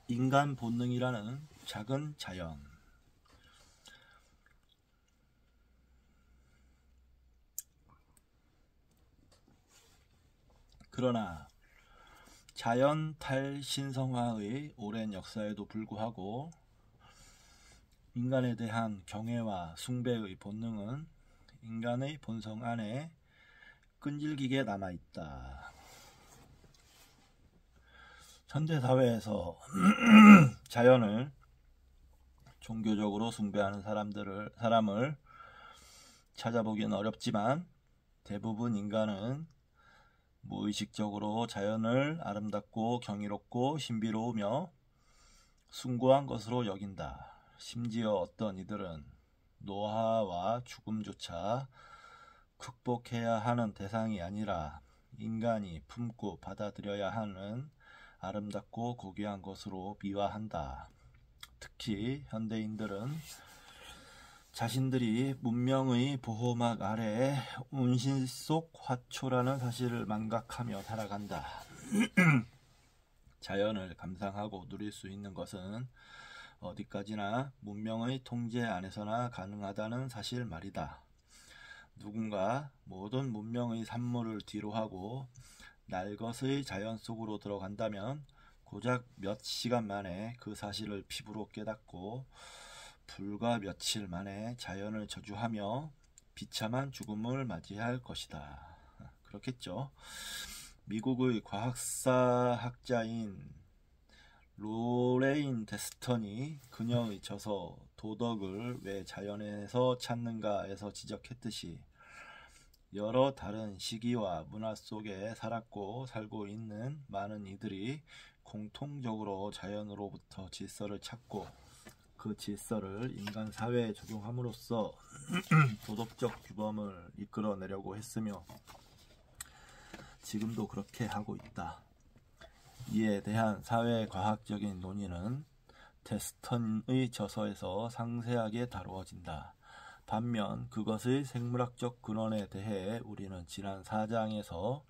인간 본능이라는 작은 자연. 그러나 자연 탈신성화의 오랜 역사에도 불구하고 인간에 대한 경애와 숭배의 본능은 인간의 본성 안에 끈질기게 남아있다. 현대사회에서 자연을 종교적으로 숭배하는 사람을 찾아보기는 어렵지만 대부분 인간은 무의식적으로 자연을 아름답고 경이롭고 신비로우며 숭고한 것으로 여긴다. 심지어 어떤 이들은 노화와 죽음조차 극복해야 하는 대상이 아니라 인간이 품고 받아들여야 하는 아름답고 고귀한 것으로 미화한다. 특히 현대인들은 자신들이 문명의 보호막 아래 운신 속 화초라는 사실을 망각하며 살아간다. 자연을 감상하고 누릴 수 있는 것은 어디까지나 문명의 통제 안에서나 가능하다는 사실 말이다. 누군가 모든 문명의 산물을 뒤로하고 날것의 자연 속으로 들어간다면 고작 몇 시간 만에 그 사실을 피부로 깨닫고 불과 며칠 만에 자연을 저주하며 비참한 죽음을 맞이할 것이다. 그렇겠죠. 미국의 과학사학자인 로레인 데스턴이 그녀의 저서 도덕을 왜 자연에서 찾는가에서 지적했듯이 여러 다른 시기와 문화 속에 살았고 살고 있는 많은 이들이 공통적으로 자연으로부터 질서를 찾고 그 질서를 인간 사회에 적용함으로써 도덕적 규범을 이끌어내려고 했으며 지금도 그렇게 하고 있다. 이에 대한 사회과학적인 논의는 데스턴의 저서에서 상세하게 다루어진다. 반면 그것의 생물학적 근원에 대해 우리는 지난 4장에서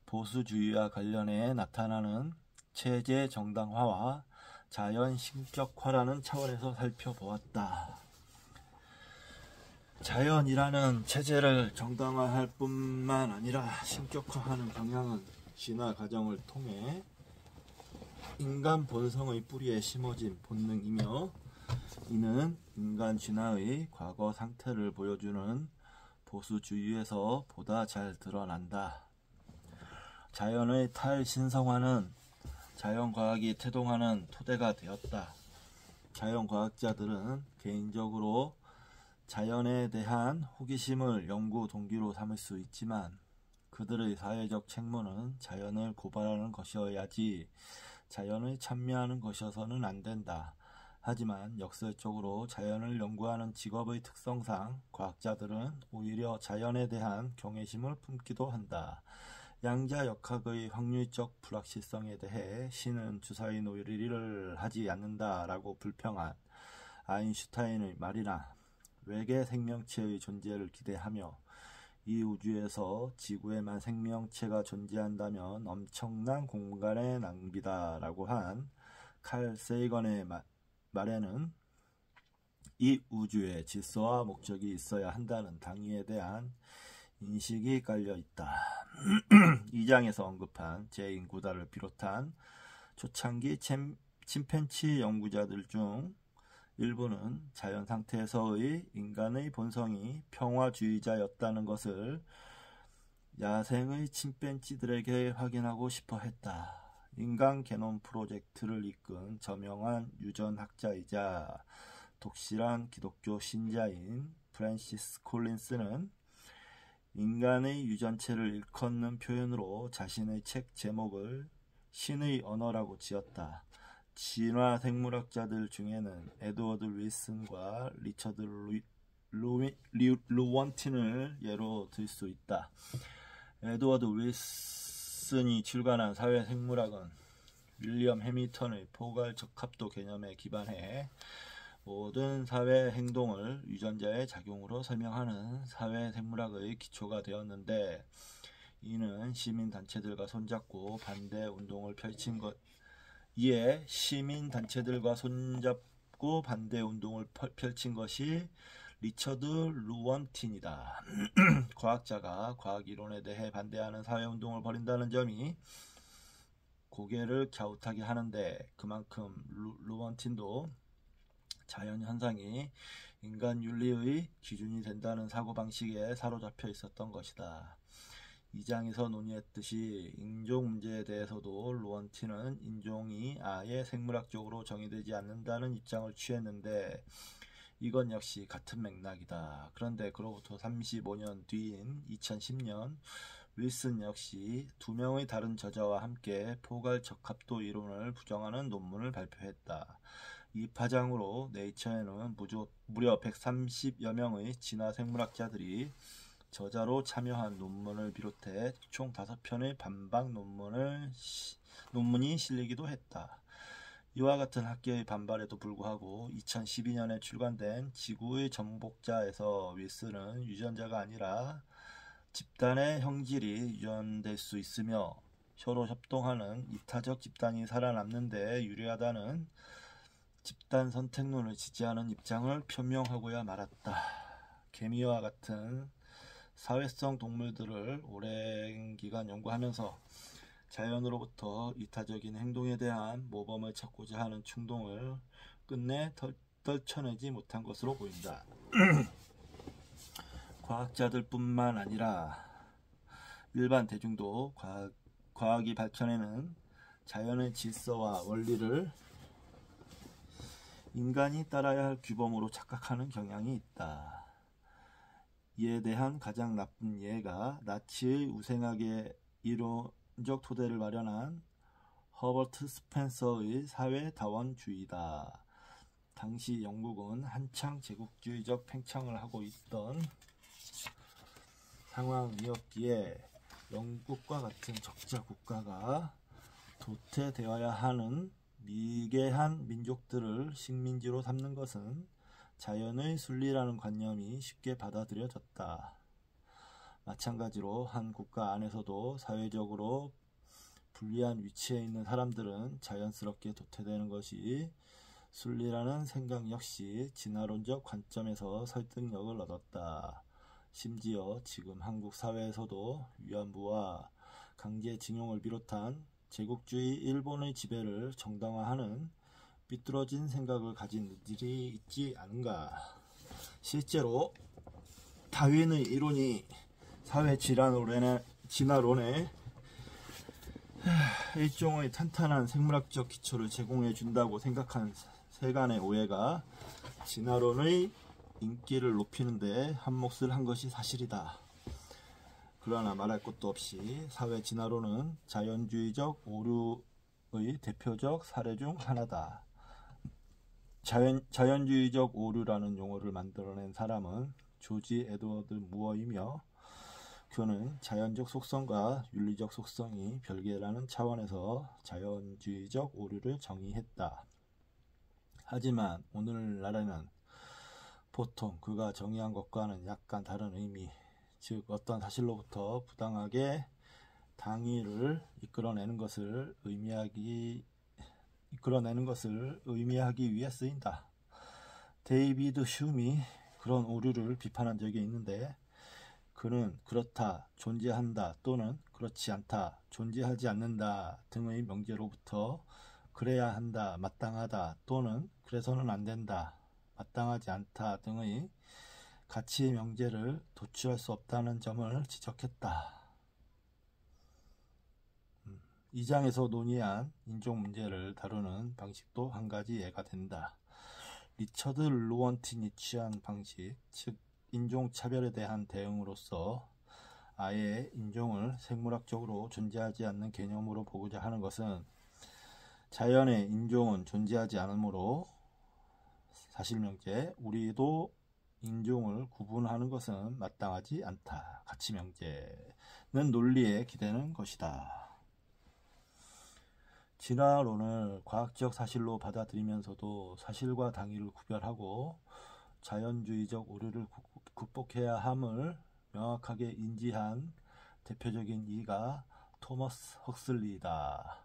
보수주의와 관련해 나타나는 체제 정당화와 자연 신격화라는 차원에서 살펴보았다. 자연이라는 체제를 정당화할 뿐만 아니라 신격화하는 경향은 진화 과정을 통해 인간 본성의 뿌리에 심어진 본능이며 이는 인간 진화의 과거 상태를 보여주는 보수주의에서 보다 잘 드러난다. 자연의 탈신성화는 자연과학이 태동하는 토대가 되었다. 자연과학자들은 개인적으로 자연에 대한 호기심을 연구 동기로 삼을 수 있지만 그들의 사회적 책무는 자연을 고발하는 것이어야지 자연을 찬미하는 것이어서는 안 된다. 하지만 역설적으로 자연을 연구하는 직업의 특성상 과학자들은 오히려 자연에 대한 경외심을 품기도 한다. 양자역학의 확률적 불확실성에 대해 신은 주사위 놀이를 하지 않는다라고 불평한 아인슈타인의 말이나 외계 생명체의 존재를 기대하며 이 우주에서 지구에만 생명체가 존재한다면 엄청난 공간의 낭비다라고 한 칼 세이건의 말에는 이 우주에 질서와 목적이 있어야 한다는 당위에 대한 인식이 깔려 있다. 2장에서 언급한 제.인구다를 비롯한 초창기 침팬치 연구자들 중 일부는 자연 상태에서의 인간의 본성이 평화주의자였다는 것을 야생의 침팬지들에게 확인하고 싶어 했다. 인간 게놈 프로젝트를 이끈 저명한 유전학자이자 독실한 기독교 신자인 프랜시스 콜린스는 인간의 유전체를 일컫는 표현으로 자신의 책 제목을 신의 언어라고 지었다. 진화 생물학자들 중에는 에드워드 윌슨과 리처드 루원틴을 예로 들 수 있다. 에드워드 윌슨이 출간한 사회생물학은 윌리엄 해밀턴의 포괄적합도 개념에 기반해 모든 사회 행동을 유전자의 작용으로 설명하는 사회생물학의 기초가 되었는데, 이는 시민단체들과 손잡고 반대 운동을 펼친 것 이에 시민단체들과 손잡고 반대 운동을 펼친 것이 리처드 루원틴이다. 과학자가 과학이론에 대해 반대하는 사회운동을 벌인다는 점이 고개를 갸웃하게 하는데, 그만큼 루원틴도 자연현상이 인간 윤리의 기준이 된다는 사고방식에 사로잡혀 있었던 것이다. 이 장에서 논의했듯이 인종 문제에 대해서도 루원틴은 인종이 아예 생물학적으로 정의되지 않는다는 입장을 취했는데, 이건 역시 같은 맥락이다. 그런데 그로부터 35년 뒤인 2010년 윌슨 역시 두 명의 다른 저자와 함께 포괄적합도 이론을 부정하는 논문을 발표했다. 이 파장으로 네이처에는 무려 130여 명의 진화 생물학자들이 저자로 참여한 논문을 비롯해 총 5편의 반박 논문이 실리기도 했다. 이와 같은 학계의 반발에도 불구하고 2012년에 출간된 지구의 정복자에서 윌슨은 유전자가 아니라 집단의 형질이 유전될 수 있으며 서로 협동하는 이타적 집단이 살아남는 데 유리하다는 집단 선택론을 지지하는 입장을 표명하고야 말았다. 개미와 같은 사회성 동물들을 오랜 기간 연구하면서 자연으로부터 이타적인 행동에 대한 모범을 찾고자 하는 충동을 끝내 떨쳐내지 못한 것으로 보인다. 과학자들뿐만 아니라 일반 대중도 과학이 밝혀내는 자연의 질서와 원리를 인간이 따라야 할 규범으로 착각하는 경향이 있다. 이에 대한 가장 나쁜 예가 나치의 우생학의 이론적 토대를 마련한 허버트 스펜서의 사회다원주의다. 당시 영국은 한창 제국주의적 팽창을 하고 있던 상황이었기에 영국과 같은 적자 국가가 도태되어야 하는 미개한 민족들을 식민지로 삼는 것은 자연의 순리라는 관념이 쉽게 받아들여졌다. 마찬가지로 한 국가 안에서도 사회적으로 불리한 위치에 있는 사람들은 자연스럽게 도태되는 것이 순리라는 생각 역시 진화론적 관점에서 설득력을 얻었다. 심지어 지금 한국 사회에서도 위안부와 강제징용을 비롯한 제국주의 일본의 지배를 정당화하는 삐뚤어진 생각을 가진 이들이 있지 않은가. 실제로 다윈의 이론이 사회 진화론에 일종의 탄탄한 생물학적 기초를 제공해 준다고 생각한 세간의 오해가 진화론의 인기를 높이는데 한몫을 한 것이 사실이다. 그러나 말할 것도 없이 사회 진화론은 자연주의적 오류의 대표적 사례 중 하나다. 자연주의적 오류라는 용어를 만들어낸 사람은 조지 에드워드 무어이며, 그는 자연적 속성과 윤리적 속성이 별개라는 차원에서 자연주의적 오류를 정의했다. 하지만 오늘날에는 보통 그가 정의한 것과는 약간 다른 의미, 즉 어떤 사실로부터 부당하게 당위를 이끌어내는 것을 의미하기 위해 쓰인다. 데이비드 흉이 그런 오류를 비판한 적이 있는데, 그는 그렇다, 존재한다 또는 그렇지 않다, 존재하지 않는다 등의 명제로부터 그래야 한다, 마땅하다 또는 그래서는 안 된다, 마땅하지 않다 등의 가치 명제를 도출할 수 없다는 점을 지적했다. 이 장에서 논의한 인종 문제를 다루는 방식도 한 가지 예가 된다. 리처드 루원틴이 취한 방식, 즉 인종차별에 대한 대응으로서 아예 인종을 생물학적으로 존재하지 않는 개념으로 보고자 하는 것은 자연의 인종은 존재하지 않으므로 사실명제, 우리도 인종을 구분하는 것은 마땅하지 않다. 가치명제는 논리에 기대는 것이다. 진화론을 과학적 사실로 받아들이면서도 사실과 당위를 구별하고 자연주의적 오류를 극복해야 함을 명확하게 인지한 대표적인 이가 토머스 헉슬리이다.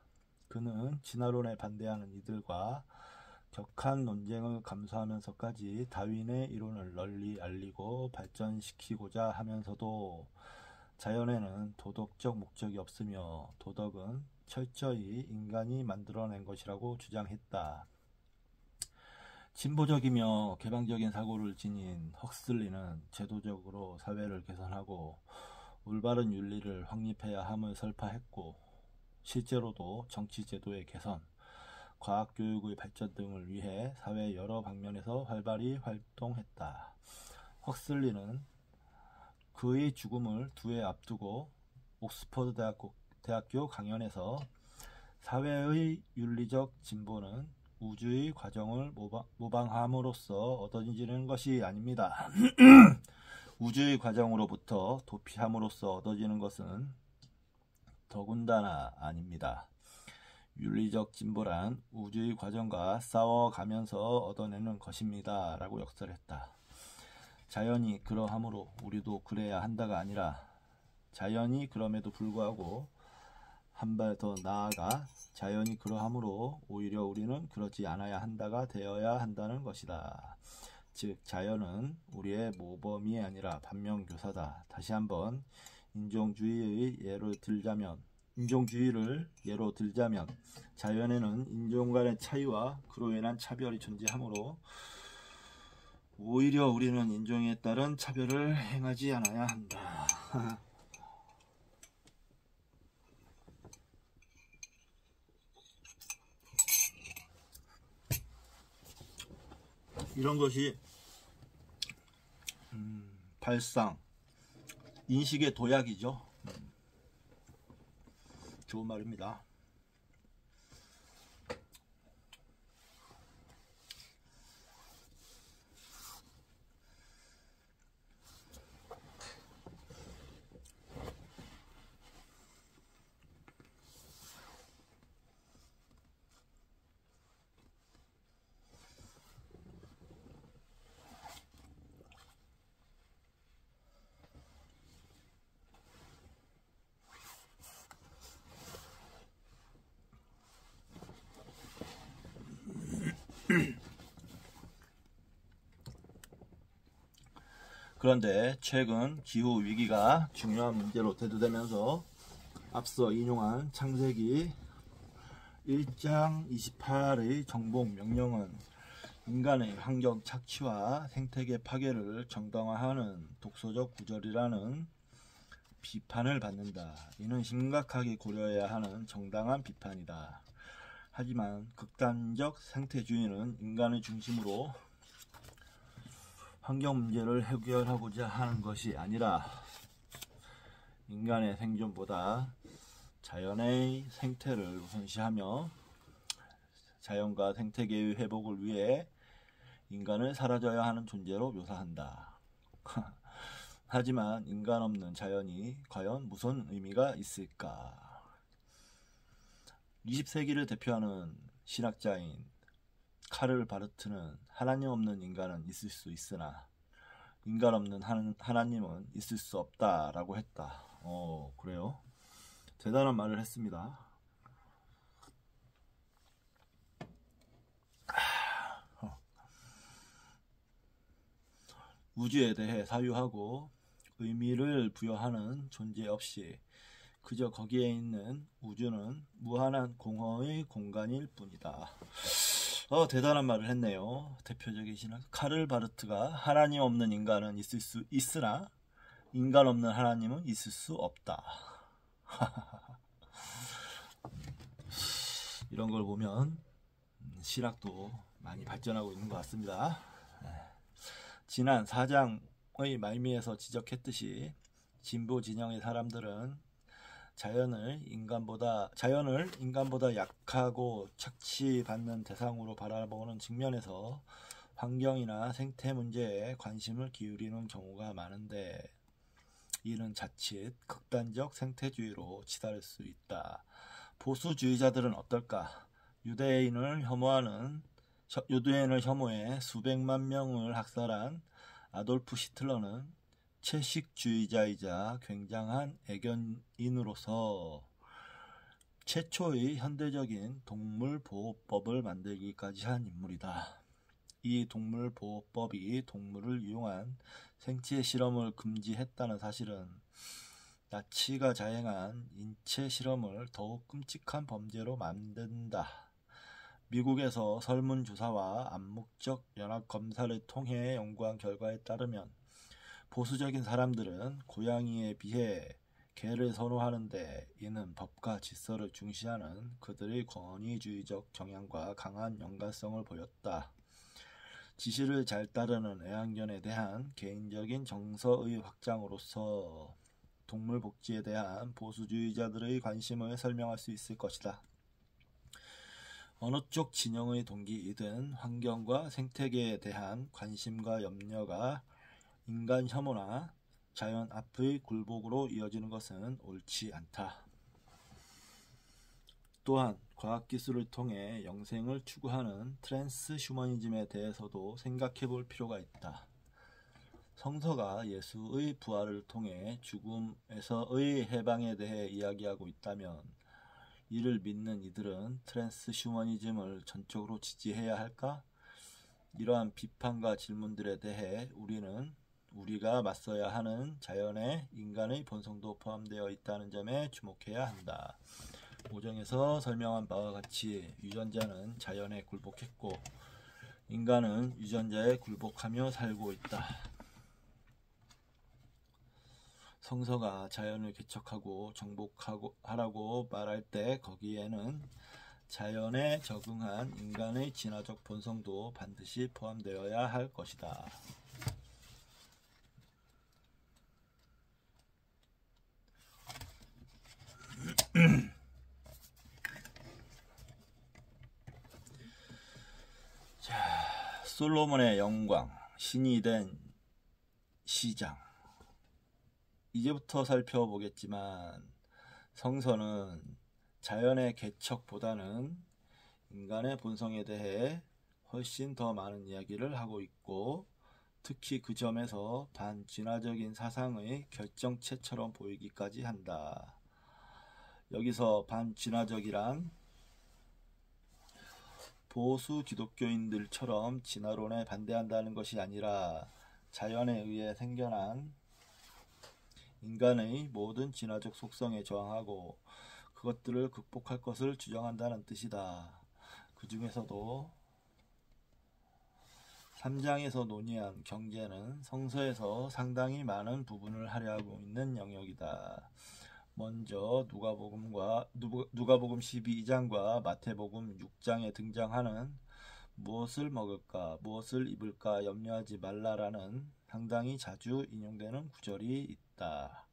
그는 진화론에 반대하는 이들과 격한 논쟁을 감수하면서까지 다윈의 이론을 널리 알리고 발전시키고자 하면서도 자연에는 도덕적 목적이 없으며 도덕은 철저히 인간이 만들어낸 것이라고 주장했다. 진보적이며 개방적인 사고를 지닌 헉슬리는 제도적으로 사회를 개선하고 올바른 윤리를 확립해야 함을 설파했고 실제로도 정치 제도의 개선, 과학교육의 발전 등을 위해 사회 여러 방면에서 활발히 활동했다. 헉슬리는 그의 죽음을 2해 앞두고 옥스퍼드 대학교 강연에서 사회의 윤리적 진보는 우주의 과정을 모방함으로써 얻어지는 것이 아닙니다. 우주의 과정으로부터 도피함으로써 얻어지는 것은 더군다나 아닙니다. 윤리적 진보란 우주의 과정과 싸워가면서 얻어내는 것입니다. 라고 역설했다. 자연이 그러하므로 우리도 그래야 한다가 아니라 자연이 그럼에도 불구하고 한 발 더 나아가 자연이 그러하므로 오히려 우리는 그러지 않아야 한다가 되어야 한다는 것이다. 즉 자연은 우리의 모범이 아니라 반면교사다. 다시 한번 인종주의를 예로 들자면 자연에는 인종 간의 차이와 그로 인한 차별이 존재하므로 오히려 우리는 인종에 따른 차별을 행하지 않아야 한다. 이런 것이 발상, 인식의 도약이죠. 좋은 말입니다. 그런데 최근 기후위기가 중요한 문제로 대두되면서 앞서 인용한 창세기 1장 28의 정복 명령은 인간의 환경 착취와 생태계 파괴를 정당화하는 독소적 구절이라는 비판을 받는다. 이는 심각하게 고려해야 하는 정당한 비판이다. 하지만 극단적 생태주의는 인간을 중심으로 환경 문제를 해결하고자 하는 것이 아니라 인간의 생존보다 자연의 생태를 우선시하며 자연과 생태계의 회복을 위해 인간을 사라져야 하는 존재로 묘사한다. 하지만 인간 없는 자연이 과연 무슨 의미가 있을까? 20세기를 대표하는 신학자인 카를 바르트는 하나님 없는 인간은 있을 수 있으나 인간 없는 하나님은 있을 수 없다 라고 했다. 그래요? 대단한 말을 했습니다. 우주에 대해 사유하고 의미를 부여하는 존재 없이 그저 거기에 있는 우주는 무한한 공허의 공간일 뿐이다. 대단한 말을 했네요. 대표적인 신학 카를 바르트가 하나님 없는 인간은 있을 수 있으나 인간 없는 하나님은 있을 수 없다. 이런 걸 보면 신학도 많이 발전하고 있는 것 같습니다. 지난 4장의 말미에서 지적했듯이 진보 진영의 사람들은 자연을 인간보다 약하고 착취받는 대상으로 바라보는 측면에서 환경이나 생태 문제에 관심을 기울이는 경우가 많은데 이는 자칫 극단적 생태주의로 치달을 수 있다. 보수주의자들은 어떨까? 유대인을 혐오해 수백만 명을 학살한 아돌프 히틀러는 채식주의자이자 굉장한 애견인으로서 최초의 현대적인 동물보호법을 만들기까지 한 인물이다. 이 동물보호법이 동물을 이용한 생체 실험을 금지했다는 사실은 나치가 자행한 인체 실험을 더욱 끔찍한 범죄로 만든다. 미국에서 설문조사와 암묵적 연합검사를 통해 연구한 결과에 따르면 보수적인 사람들은 고양이에 비해 개를 선호하는데 이는 법과 질서를 중시하는 그들의 권위주의적 경향과 강한 연관성을 보였다. 지시를 잘 따르는 애완견에 대한 개인적인 정서의 확장으로서 동물 복지에 대한 보수주의자들의 관심을 설명할 수 있을 것이다. 어느 쪽 진영의 동기이든 환경과 생태계에 대한 관심과 염려가 인간 혐오나 자연 앞의 굴복으로 이어지는 것은 옳지 않다. 또한 과학기술을 통해 영생을 추구하는 트랜스 휴머니즘에 대해서도 생각해 볼 필요가 있다. 성서가 예수의 부활을 통해 죽음에서의 해방에 대해 이야기하고 있다면 이를 믿는 이들은 트랜스 휴머니즘을 전적으로 지지해야 할까? 이러한 비판과 질문들에 대해 우리가 맞서야 하는 자연에 인간의 본성도 포함되어 있다는 점에 주목해야 한다. 5장에서 설명한 바와 같이 유전자는 자연에 굴복했고 인간은 유전자에 굴복하며 살고 있다. 성서가 자연을 개척하고 정복하라고 말할 때 거기에는 자연에 적응한 인간의 진화적 본성도 반드시 포함되어야 할 것이다. 자, 솔로몬의 영광, 신이 된 시장. 이제부터 살펴보겠지만 성서는 자연의 개척보다는 인간의 본성에 대해 훨씬 더 많은 이야기를 하고 있고 특히 그 점에서 반진화적인 사상의 결정체처럼 보이기까지 한다. 여기서 반진화적이란 보수 기독교인들처럼 진화론에 반대한다는 것이 아니라 자연에 의해 생겨난 인간의 모든 진화적 속성에 저항하고 그것들을 극복할 것을 주장한다는 뜻이다. 그 중에서도 3장에서 논의한 경제는 성서에서 상당히 많은 부분을 할애하고 있는 영역이다. 먼저 누가복음 12장과 마태복음 6장에 등장하는 무엇을 먹을까, 무엇을 입을까 염려하지 말라라는 상당히 자주 인용되는 구절이 있다.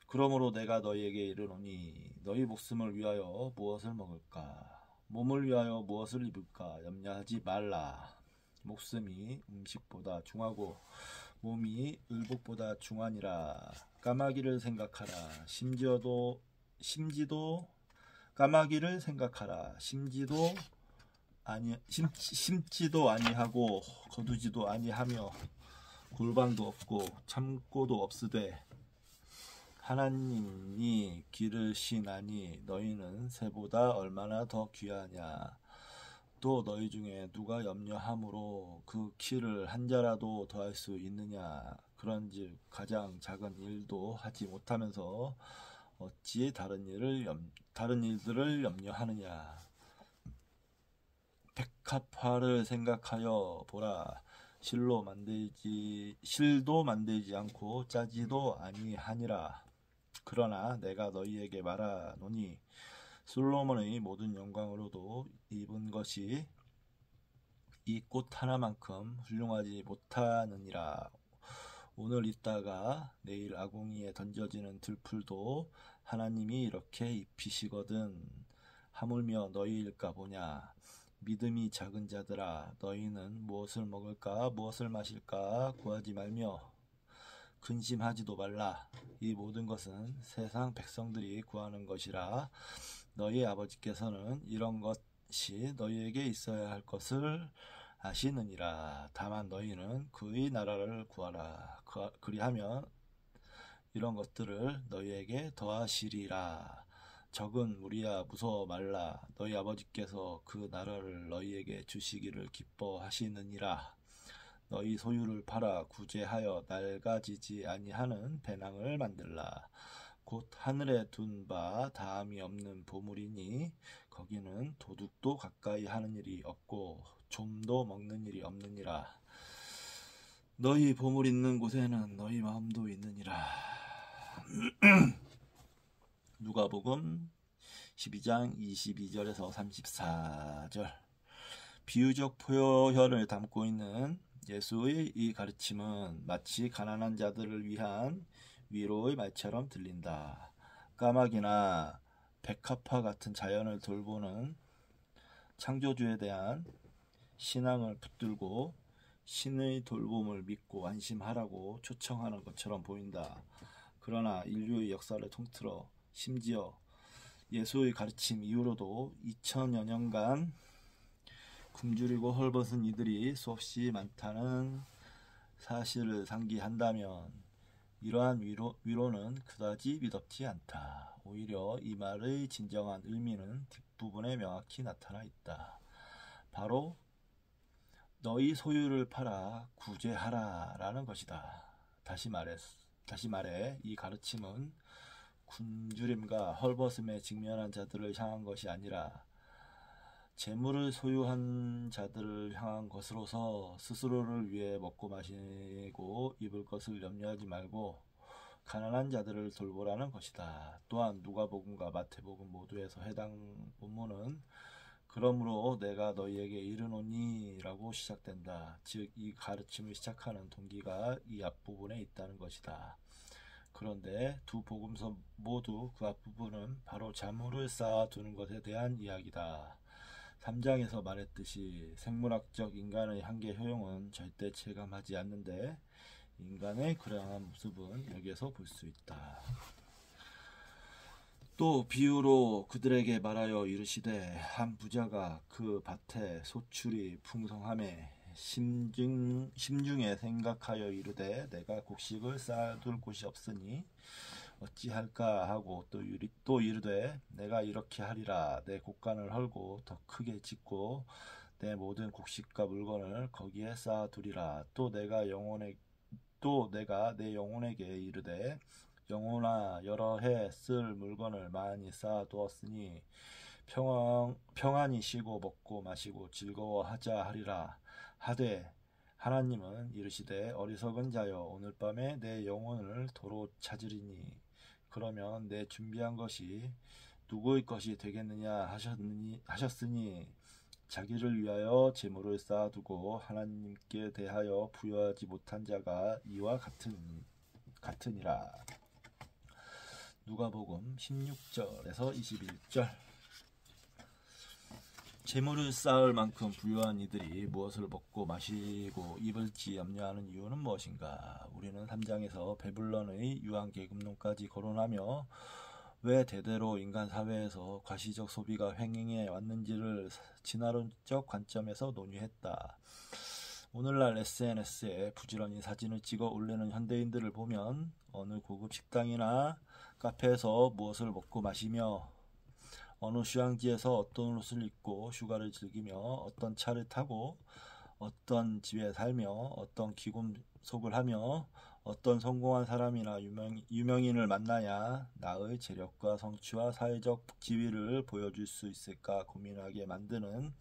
그러므로 내가 너희에게 이르노니 너희 목숨을 위하여 무엇을 먹을까, 몸을 위하여 무엇을 입을까 염려하지 말라. 목숨이 음식보다 중하고 몸이 의복보다 중하니라. 까마귀를 생각하라. 심지도 까마귀를 생각하라. 심지도 아니하고 거두지도 아니하며 골방도 없고 창고도 없으되 하나님이 기르시나니 너희는 새보다 얼마나 더 귀하냐. 또 너희 중에 누가 염려함으로 그 키를 한 자라도 더할 수 있느냐. 그런즉 가장 작은 일도 하지 못하면서 어찌 다른 일들을 염려하느냐. 백합화를 생각하여 보라. 실도 만들지 않고 짜지도 아니하니라. 그러나 내가 너희에게 말하노니 솔로몬의 모든 영광으로도 입은 것이 이 꽃 하나만큼 훌륭하지 못하느니라. 오늘 있다가 내일 아궁이에 던져지는 들풀도 하나님이 이렇게 입히시거든. 하물며 너희일까 보냐. 믿음이 작은 자들아, 너희는 무엇을 먹을까 무엇을 마실까 구하지 말며 근심하지도 말라. 이 모든 것은 세상 백성들이 구하는 것이라. 너희 아버지께서는 이런 것이 너희에게 있어야 할 것을 아시느니라. 다만 너희는 그의 나라를 구하라. 그리하면 이런 것들을 너희에게 더하시리라. 적은 무리야, 무서워 말라. 너희 아버지께서 그 나라를 너희에게 주시기를 기뻐하시느니라. 너희 소유를 팔아 구제하여 낡아지지 아니하는 배낭을 만들라. 곧 하늘에 둔 바 다함이 없는 보물이니 거기는 도둑도 가까이 하는 일이 없고 좀도 먹는 일이 없느니라. 너희 보물 있는 곳에는 너희 마음도 있느니라. 누가복음 12장 22절에서 34절. 비유적 표현을 담고 있는 예수의 이 가르침은 마치 가난한 자들을 위한 위로의 말처럼 들린다. 까마귀나 백합화 같은 자연을 돌보는 창조주에 대한 신앙을 붙들고 신의 돌봄을 믿고 안심하라고 초청하는 것처럼 보인다. 그러나 인류의 역사를 통틀어 심지어 예수의 가르침 이후로도 2000여 년간 굶주리고 헐벗은 이들이 수없이 많다는 사실을 상기한다면 이러한 위로는 그다지 미덥지 않다. 오히려 이 말의 진정한 의미는 뒷부분에 명확히 나타나 있다. 바로 너희 소유를 팔아 구제하라 라는 것이다. 다시 말해 이 가르침은 굶주림과 헐벗음에 직면한 자들을 향한 것이 아니라 재물을 소유한 자들을 향한 것으로서 스스로를 위해 먹고 마시고 입을 것을 염려하지 말고 가난한 자들을 돌보라는 것이다. 또한 누가복음과 마태복음 모두에서 해당 본문은 그러므로 내가 너희에게 이르노니 라고 시작된다. 즉 이 가르침을 시작하는 동기가 이 앞부분에 있다는 것이다. 그런데 두 복음서 모두 그 앞부분은 바로 자물을 쌓아두는 것에 대한 이야기다. 3장에서 말했듯이 생물학적 인간의 한계 효용은 절대 체감하지 않는데 인간의 그러한 모습은 여기에서 볼 수 있다. 또 비유로 그들에게 말하여 이르시되 한 부자가 그 밭에 소출이 풍성함에 심중에 생각하여 이르되 내가 곡식을 쌓아둘 곳이 없으니 어찌할까 하고 또 이르되 내가 이렇게 하리라. 내 곡간을 헐고 더 크게 짓고 내 모든 곡식과 물건을 거기에 쌓아두리라. 또 내가 내 영혼에게 이르되 영혼아 여러 해 쓸 물건을 많이 쌓아두었으니 평안히 쉬고 먹고 마시고 즐거워하자 하리라. 하되 하나님은 이르시되 어리석은 자여 오늘 밤에 내 영혼을 도로 찾으리니 그러면 내 준비한 것이 누구의 것이 되겠느냐 하셨으니 자기를 위하여 재물을 쌓아두고 하나님께 대하여 부여하지 못한 자가 이와 같으니라. 누가복음 16절에서 21절. 재물을 쌓을 만큼 부유한 이들이 무엇을 먹고 마시고 입을지 염려하는 이유는 무엇인가? 우리는 3장에서 베블론의 유한계급론까지 거론하며 왜 대대로 인간 사회에서 과시적 소비가 횡행해 왔는지를 진화론적 관점에서 논의했다. 오늘날 SNS에 부지런히 사진을 찍어 올리는 현대인들을 보면 어느 고급 식당이나 카페에서 무엇을 먹고 마시며 어느 휴양지에서 어떤 옷을 입고 휴가를 즐기며 어떤 차를 타고 어떤 집에 살며 어떤 귀금속을 하며 어떤 성공한 사람이나 유명인을 만나야 나의 재력과 성취와 사회적 지위를 보여줄 수 있을까 고민하게 만드는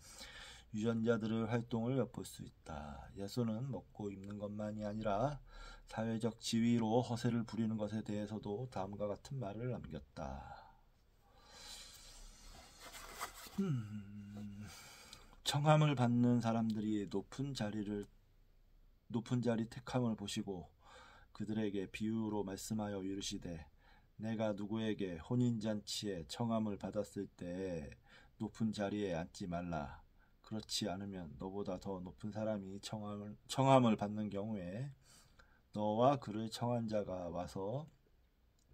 유전자들의 활동을 엿볼 수 있다. 예수는 먹고 입는 것만이 아니라 사회적 지위로 허세를 부리는 것에 대해서도 다음과 같은 말을 남겼다. 청함을 받는 사람들이 높은 자리 택함을 보시고 그들에게 비유로 말씀하여 이르시되 내가 누구에게 혼인잔치에 청함을 받았을 때 높은 자리에 앉지 말라. 그렇지 않으면 너보다 더 높은 사람이 청함을 받는 경우에 너와 그를 청한 자가 와서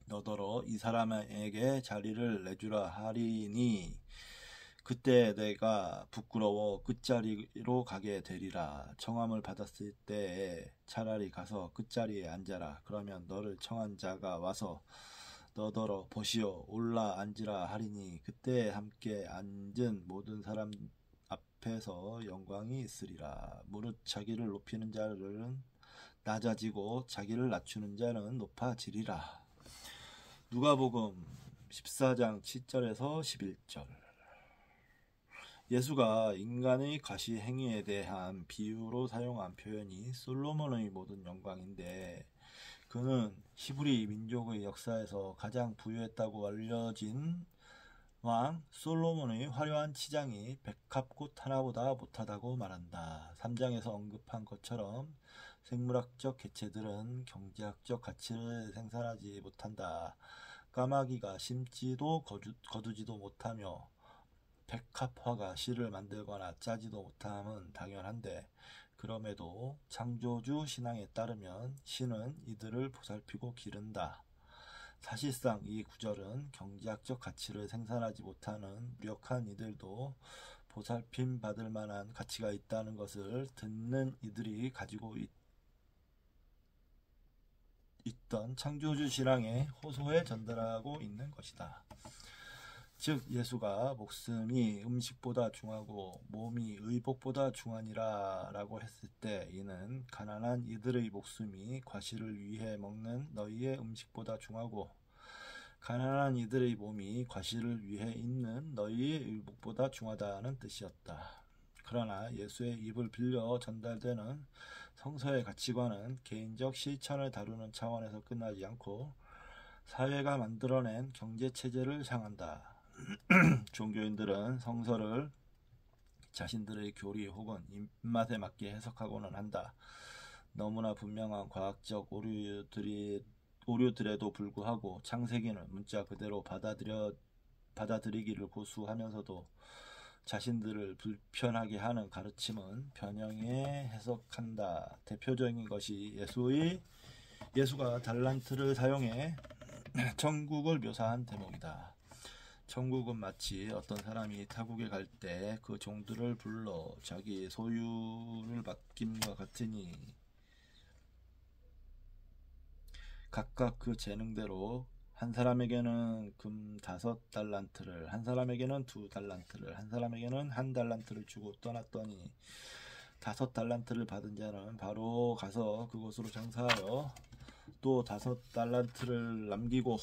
너더러 이 사람에게 자리를 내주라 하리니 그때 내가 부끄러워 끝자리로 가게 되리라. 청함을 받았을 때에 차라리 가서 끝자리에 앉아라. 그러면 너를 청한 자가 와서 너더러 보시오 올라 앉으라 하리니 그때 함께 앉은 모든 사람 앞에서 영광이 있으리라. 무릇 자기를 높이는 자는 낮아지고 자기를 낮추는 자는 높아지리라. 누가복음 14장 7절에서 11절. 예수가 인간의 가시 행위에 대한 비유로 사용한 표현이 솔로몬의 모든 영광인데 그는 히브리 민족의 역사에서 가장 부유했다고 알려진 왕 솔로몬의 화려한 치장이 백합꽃 하나보다 못하다고 말한다. 3장에서 언급한 것처럼 생물학적 개체들은 경제학적 가치를 생산하지 못한다. 까마귀가 심지도 거두지도 못하며 백합화가 실을 만들거나 짜지도 못함은 당연한데 그럼에도 창조주 신앙에 따르면 신은 이들을 보살피고 기른다. 사실상 이 구절은 경제학적 가치를 생산하지 못하는 무력한 이들도 보살핌 받을 만한 가치가 있다는 것을 듣는 이들이 가지고 있던 창조주 신앙의 호소에 전달하고 있는 것이다. 즉 예수가 목숨이 음식보다 중하고 몸이 의복보다 중하니라 라고 했을 때 이는 가난한 이들의 목숨이 과실을 위해 먹는 너희의 음식보다 중하고 가난한 이들의 몸이 과실을 위해 입는 너희의 의복보다 중하다는 뜻이었다. 그러나 예수의 입을 빌려 전달되는 성서의 가치관은 개인적 실천을 다루는 차원에서 끝나지 않고 사회가 만들어낸 경제체제를 향한다. 종교인들은 성서를 자신들의 교리 혹은 입맛에 맞게 해석하고는 한다. 너무나 분명한 과학적 오류들에도 불구하고 창세기는 문자 그대로 받아들이기를 고수하면서도 자신들을 불편하게 하는 가르침은 변형해 해석한다. 대표적인 것이 예수가 달란트를 사용해 천국을 묘사한 대목이다. 천국은 마치 어떤 사람이 타국에 갈 때 그 종들을 불러 자기 소유를 맡김과 같으니 각각 그 재능대로 한 사람에게는 금 5달란트를, 한 사람에게는 2달란트를, 한 사람에게는 1달란트를 주고 떠났더니 5달란트를 받은 자는 바로 가서 그곳으로 장사하여 또 5달란트를 남기고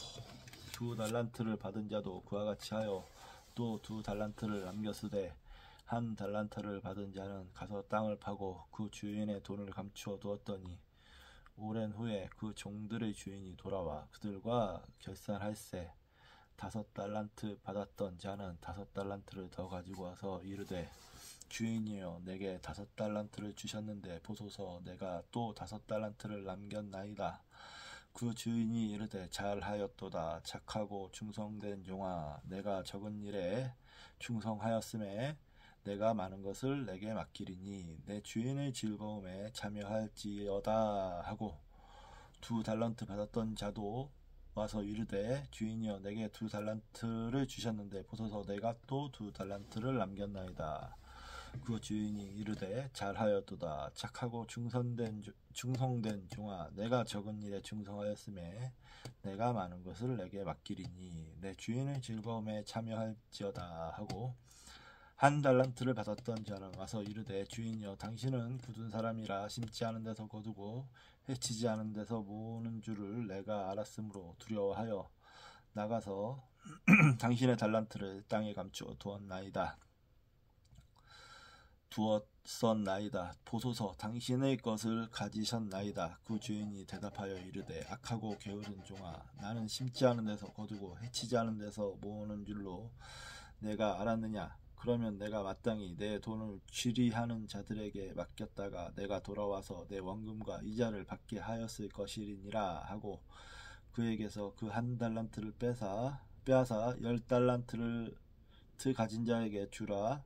2달란트를 받은 자도 그와 같이 하여 또 2달란트를 남겼으되 1달란트를 받은 자는 가서 땅을 파고 그 주인의 돈을 감추어 두었더니 오랜 후에 그 종들의 주인이 돌아와 그들과 결산할세 5달란트 받았던 자는 5달란트를 더 가지고 와서 이르되 주인이여 내게 5달란트를 주셨는데 보소서 내가 또 5달란트를 남겼나이다. 그 주인이 이르되 잘하였도다 착하고 충성된 종아 내가 적은 일에 충성하였음에 내가 많은 것을 내게 맡기리니 내 주인의 즐거움에 참여할지어다 하고 2달란트 받았던 자도 와서 이르되 주인이여 내게 2달란트를 주셨는데 보소서 내가 또 2달란트를 남겼나이다. 그 주인이 이르되 잘하였도다 착하고 충성된 종아 내가 적은 일에 충성하였음에 내가 많은 것을 내게 맡기리니 내 주인의 즐거움에 참여할지어다 하고 1달란트를 받았던 자는 와서 이르되 주인이여 당신은 굳은 사람이라 심지 않은 데서 거두고 해치지 않은 데서 모으는 줄을 내가 알았으므로 두려워하여 나가서 당신의 달란트를 땅에 감추어 두었었나이다. 보소서 당신의 것을 가지셨나이다. 그 주인이 대답하여 이르되 악하고 게으른 종아 나는 심지 않은 데서 거두고 해치지 않은 데서 모으는 줄로 내가 알았느냐. 그러면 내가 마땅히 내 돈을 취리하는 자들에게 맡겼다가 내가 돌아와서 내 원금과 이자를 받게 하였을 것이니라 하고 그에게서 그 1달란트를 빼앗아 10달란트를 가진 자에게 주라.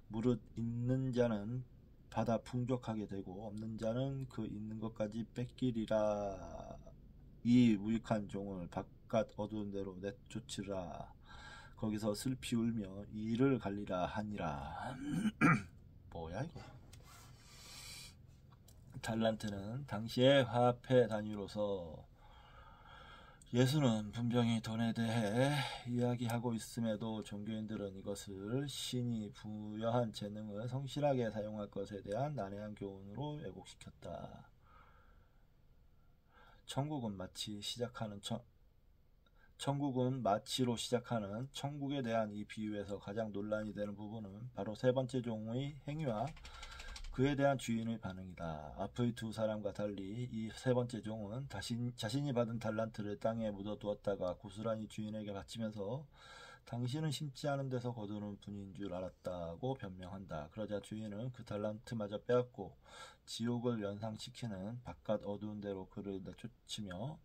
무릇 있는 자는 받아 풍족하게 되고 없는 자는 그 있는 것까지 뺏기리라. 이 무익한 종을 바깥 어두운 데로 내쫓으라. 거기서 슬피 울며 이를 갈리라 하니라. 뭐야 이거? 달란트는 당시의 화폐 단위로서 예수는 분명히 돈에 대해 이야기하고 있음에도 종교인들은 이것을 신이 부여한 재능을 성실하게 사용할 것에 대한 난해한 교훈으로 왜곡시켰다. 천국은 마치로 시작하는 천국에 대한 이 비유에서 가장 논란이 되는 부분은 바로 세 번째 종의 행위와 그에 대한 주인의 반응이다. 앞의 두 사람과 달리 이 세 번째 종은 자신이 받은 달란트를 땅에 묻어두었다가 고스란히 주인에게 바치면서 당신은 심지 않은 데서 거두는 분인 줄 알았다고 변명한다. 그러자 주인은 그 달란트마저 빼앗고 지옥을 연상시키는 바깥 어두운 데로 그를 내쫓으며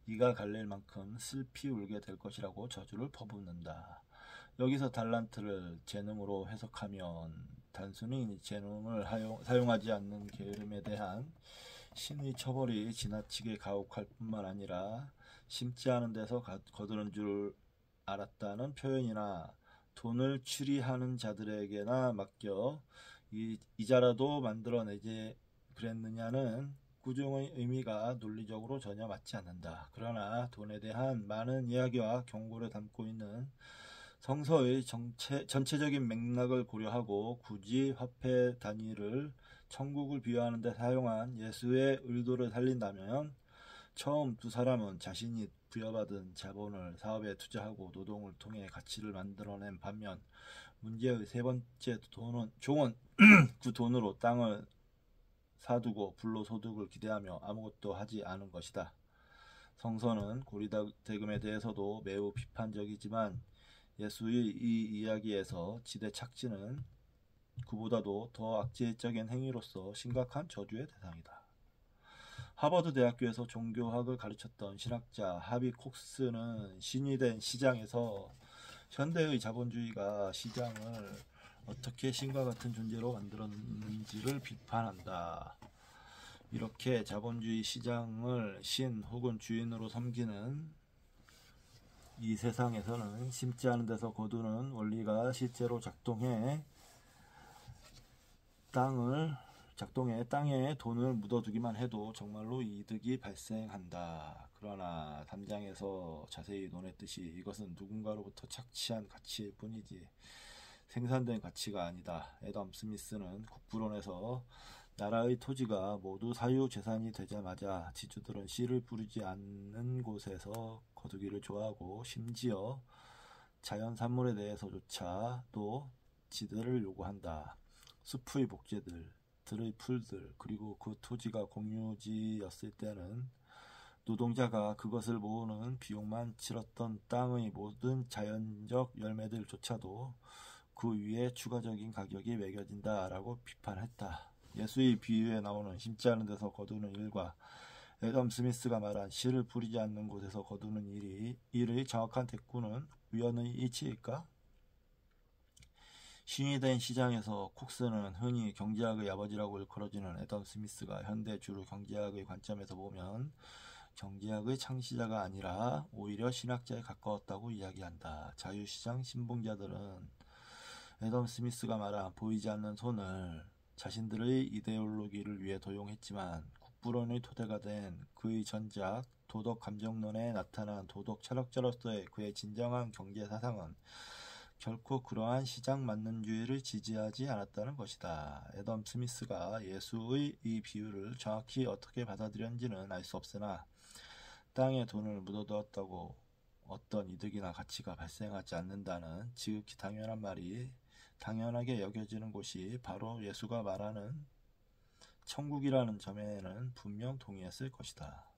이가 갈릴 만큼 슬피 울게 될 것이라고 저주를 퍼붓는다. 여기서 달란트를 재능으로 해석하면 단순히 재능을 사용하지 않는 게으름에 대한 신의 처벌이 지나치게 가혹할 뿐만 아니라 심지 않은 데서 거두는 줄 알았다는 표현이나 돈을 추리하는 자들에게나 맡겨 이자라도 만들어내지 그랬느냐는 구종의 의미가 논리적으로 전혀 맞지 않는다. 그러나 돈에 대한 많은 이야기와 경고를 담고 있는 성서의 전체적인 맥락을 고려하고 굳이 화폐 단위를 천국을 비유하는 데 사용한 예수의 의도를 살린다면 처음 두 사람은 자신이 부여받은 자본을 사업에 투자하고 노동을 통해 가치를 만들어낸 반면 문제의 세 번째 종은 그 돈으로 땅을 사두고 불로소득을 기대하며 아무것도 하지 않은 것이다. 성서는 고리대금에 대해서도 매우 비판적이지만 예수의 이 이야기에서 지대 착취는 그보다도 더 악질적인 행위로서 심각한 저주의 대상이다. 하버드 대학교에서 종교학을 가르쳤던 신학자 하비 콕스는 신이 된 시장에서 현대의 자본주의가 시장을 어떻게 신과 같은 존재로 만들었는지를 비판한다. 이렇게 자본주의 시장을 신 혹은 주인으로 섬기는 이 세상에서는 심지 않은 데서 거두는 원리가 실제로 작동해 땅에 돈을 묻어두기만 해도 정말로 이득이 발생한다. 그러나 3장에서 자세히 논했듯이 이것은 누군가로부터 착취한 가치일 뿐이지 생산된 가치가 아니다. 애덤 스미스는 국부론에서 나라의 토지가 모두 사유재산이 되자마자 지주들은 씨를 뿌리지 않는 곳에서 거두기를 좋아하고 심지어 자연 산물에 대해서조차도 지대를 요구한다. 숲의 복제들, 들의 풀들, 그리고 그 토지가 공유지였을 때는 노동자가 그것을 모으는 비용만 치렀던 땅의 모든 자연적 열매들조차도 그 위에 추가적인 가격이 매겨진다라고 비판했다. 예수의 비유에 나오는 심지 않은 데서 거두는 일과 애덤 스미스가 말한 씨를 뿌리지 않는 곳에서 거두는 일의 정확한 대꾸는 우연의 이치일까? 신이 된 시장에서 콕스는 흔히 경제학의 아버지라고 일컬어지는 애덤 스미스가 현대 주류 경제학의 관점에서 보면 경제학의 창시자가 아니라 오히려 신학자에 가까웠다고 이야기한다. 자유시장 신봉자들은 애덤 스미스가 말한 보이지 않는 손을 자신들의 이데올로기를 위해 도용했지만 국부론의 토대가 된 그의 전작 도덕 감정론에 나타난 도덕 철학자로서의 그의 진정한 경제 사상은 결코 그러한 시장 만능주의를 지지하지 않았다는 것이다. 애덤 스미스가 예수의 이 비유를 정확히 어떻게 받아들였는지는 알 수 없으나 땅에 돈을 묻어두었다고 어떤 이득이나 가치가 발생하지 않는다는 지극히 당연한 말이 당연하게 여겨지는 곳이 바로 예수가 말하는 천국이라는 점에는 분명 동의했을 것이다.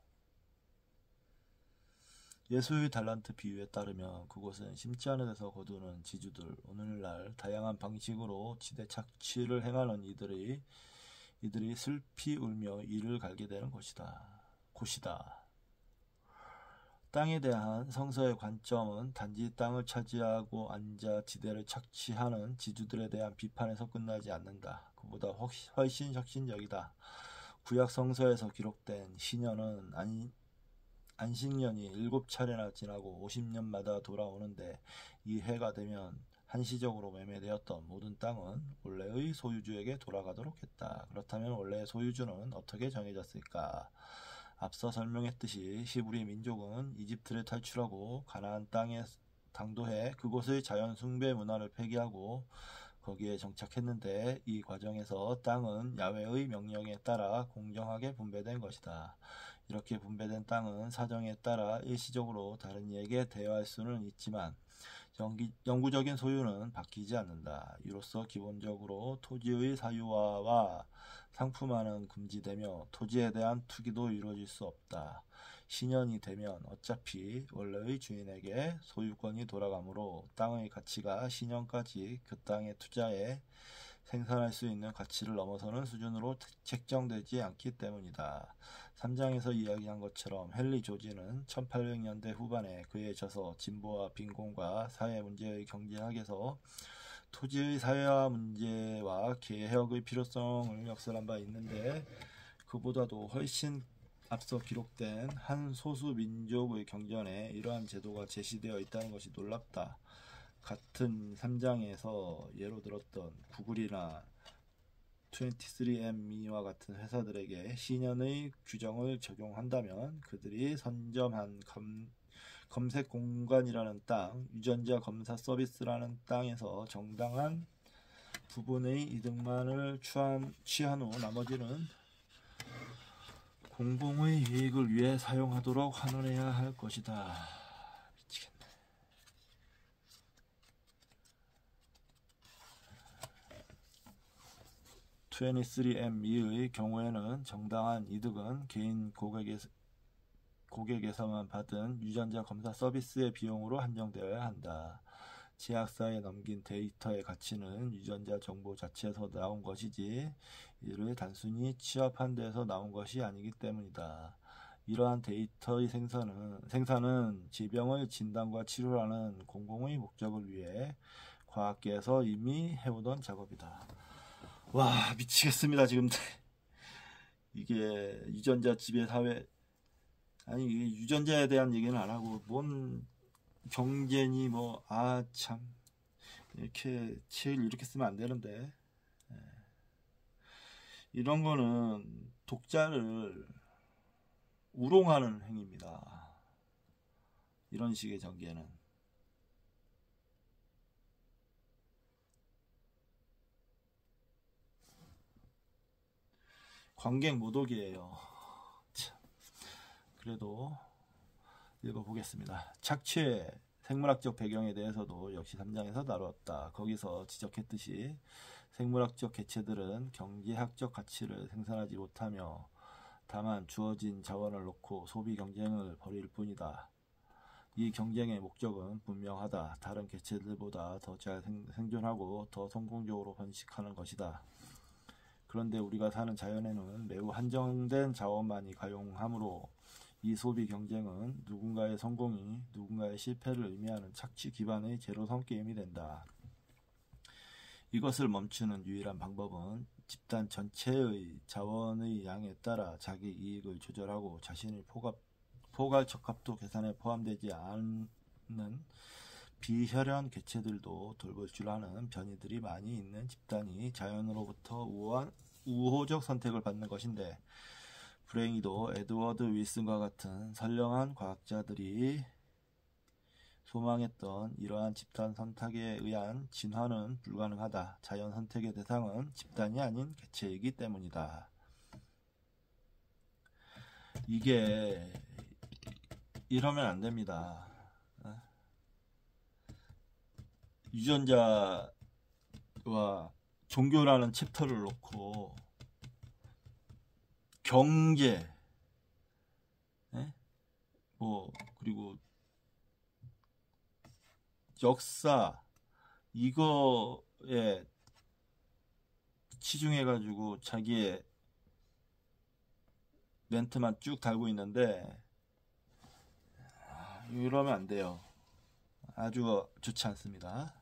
예수의 달란트 비유에 따르면 그곳은 심지 않은 데서 거두는 지주들, 오늘날 다양한 방식으로 지대 착취를 행하는 이들이 슬피 울며 이를 갈게 되는 곳이다. 땅에 대한 성서의 관점은 단지 땅을 차지하고 앉아 지대를 착취하는 지주들에 대한 비판에서 끝나지 않는다. 그보다 훨씬 혁신적이다. 구약 성서에서 기록된 시년은 안식년이 7차례나 지나고 50년마다 돌아오는데 이 해가 되면 한시적으로 매매되었던 모든 땅은 원래의 소유주에게 돌아가도록 했다. 그렇다면 원래의 소유주는 어떻게 정해졌을까? 앞서 설명했듯이 히브리 민족은 이집트를 탈출하고 가나안 땅에 당도해 그곳의 자연 숭배 문화를 폐기하고 거기에 정착했는데 이 과정에서 땅은 야훼의 명령에 따라 공정하게 분배된 것이다. 이렇게 분배된 땅은 사정에 따라 일시적으로 다른 이에게 대여할 수는 있지만 영구적인 소유는 바뀌지 않는다. 이로써 기본적으로 토지의 사유화와 상품화는 금지되며 토지에 대한 투기도 이루어질 수 없다. 시년이 되면 어차피 원래의 주인에게 소유권이 돌아가므로 땅의 가치가 시년까지 그 땅에 투자해 생산할 수 있는 가치를 넘어서는 수준으로 책정되지 않기 때문이다. 3장에서 이야기한 것처럼 헨리 조지는 1800년대 후반에 그에 져서 진보와 빈곤과 사회 문제의 경제학에서 토지의 사회화 문제와 개혁의 필요성을 역설한 바 있는데 그보다도 훨씬 앞서 기록된 한 소수 민족의 경전에 이러한 제도가 제시되어 있다는 것이 놀랍다. 같은 3장에서 예로 들었던 구글이나 23andMe와 같은 회사들에게 시년의 규정을 적용한다면 그들이 선점한 검색 공간이라는 땅, 유전자 검사 서비스라는 땅에서 정당한 부분의 이득만을 취한 후 나머지는 공공의 이익을 위해 사용하도록 환원해야 할 것이다. 미치겠네. 23andMe의 경우에는 정당한 이득은 개인 고객에서만 받은 유전자 검사 서비스의 비용으로 한정되어야 한다. 제약사에 넘긴 데이터의 가치는 유전자 정보 자체에서 나온 것이지 이를 단순히 취합한 데서 나온 것이 아니기 때문이다. 이러한 데이터의 생산은 질병의 진단과 치료라는 공공의 목적을 위해 과학계에서 이미 해오던 작업이다. 와, 미치겠습니다. 지금 이게 유전자 지배 사회, 아니 이게 유전자에 대한 얘기는 안 하고 뭔 경제니 뭐 참 이렇게 책 이렇게 쓰면 안 되는데 이런 거는 독자를 우롱하는 행위입니다. 이런 식의 전개는. 관객 모독이에요. 참. 그래도 읽어보겠습니다. 착취의 생물학적 배경에 대해서도 역시 3장에서 다루었다. 거기서 지적했듯이 생물학적 개체들은 경제학적 가치를 생산하지 못하며 다만 주어진 자원을 놓고 소비 경쟁을 벌일 뿐이다. 이 경쟁의 목적은 분명하다. 다른 개체들보다 더 잘 생존하고 더 성공적으로 번식하는 것이다. 그런데 우리가 사는 자연에는 매우 한정된 자원만이 가용하므로 이 소비 경쟁은 누군가의 성공이 누군가의 실패를 의미하는 착취 기반의 제로섬 게임이 된다. 이것을 멈추는 유일한 방법은 집단 전체의 자원의 양에 따라 자기 이익을 조절하고 자신의 포괄 적합도 계산에 포함되지 않는 비혈연 개체들도 돌볼 줄 아는 변이들이 많이 있는 집단이 자연으로부터 우호적 선택을 받는 것인데 불행히도 에드워드 윌슨과 같은 선량한 과학자들이 소망했던 이러한 집단 선택에 의한 진화는 불가능하다. 자연 선택의 대상은 집단이 아닌 개체이기 때문이다. 이게 이러면 안 됩니다. 유전자와 종교라는 챕터를 놓고 경제, 그리고 역사, 이거에 치중해가지고 자기의 멘트만 쭉 달고 있는데, 이러면 안 돼요. 아주 좋지 않습니다.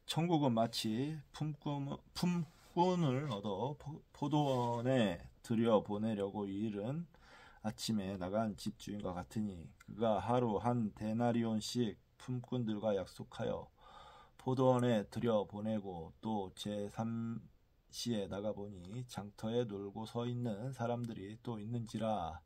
천국은 마치 품꾼을 얻어 포도원에 들여보내려고 이른 아침에 나간 집주인과 같으니 그가 하루 한 데나리온씩 품꾼들과 약속하여 포도원에 들여보내고 또 제3시에 나가보니 장터에 놀고 서 있는 사람들이 또 있는지라.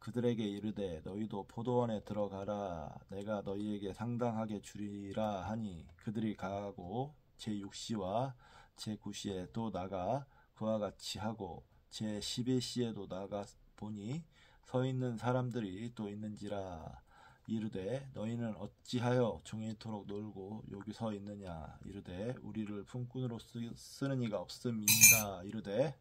그들에게 이르되 너희도 포도원에 들어가라. 내가 너희에게 상당하게 주리라 하니 그들이 가고 제6시와 제9시에 또 나가 그와 같이 하고 제11시에도 나가 보니 서 있는 사람들이 또 있는지라. 이르되 너희는 어찌하여 종일토록 놀고 여기 서 있느냐. 이르되 우리를 품꾼으로 쓰는 이가 없음이니라. 이르되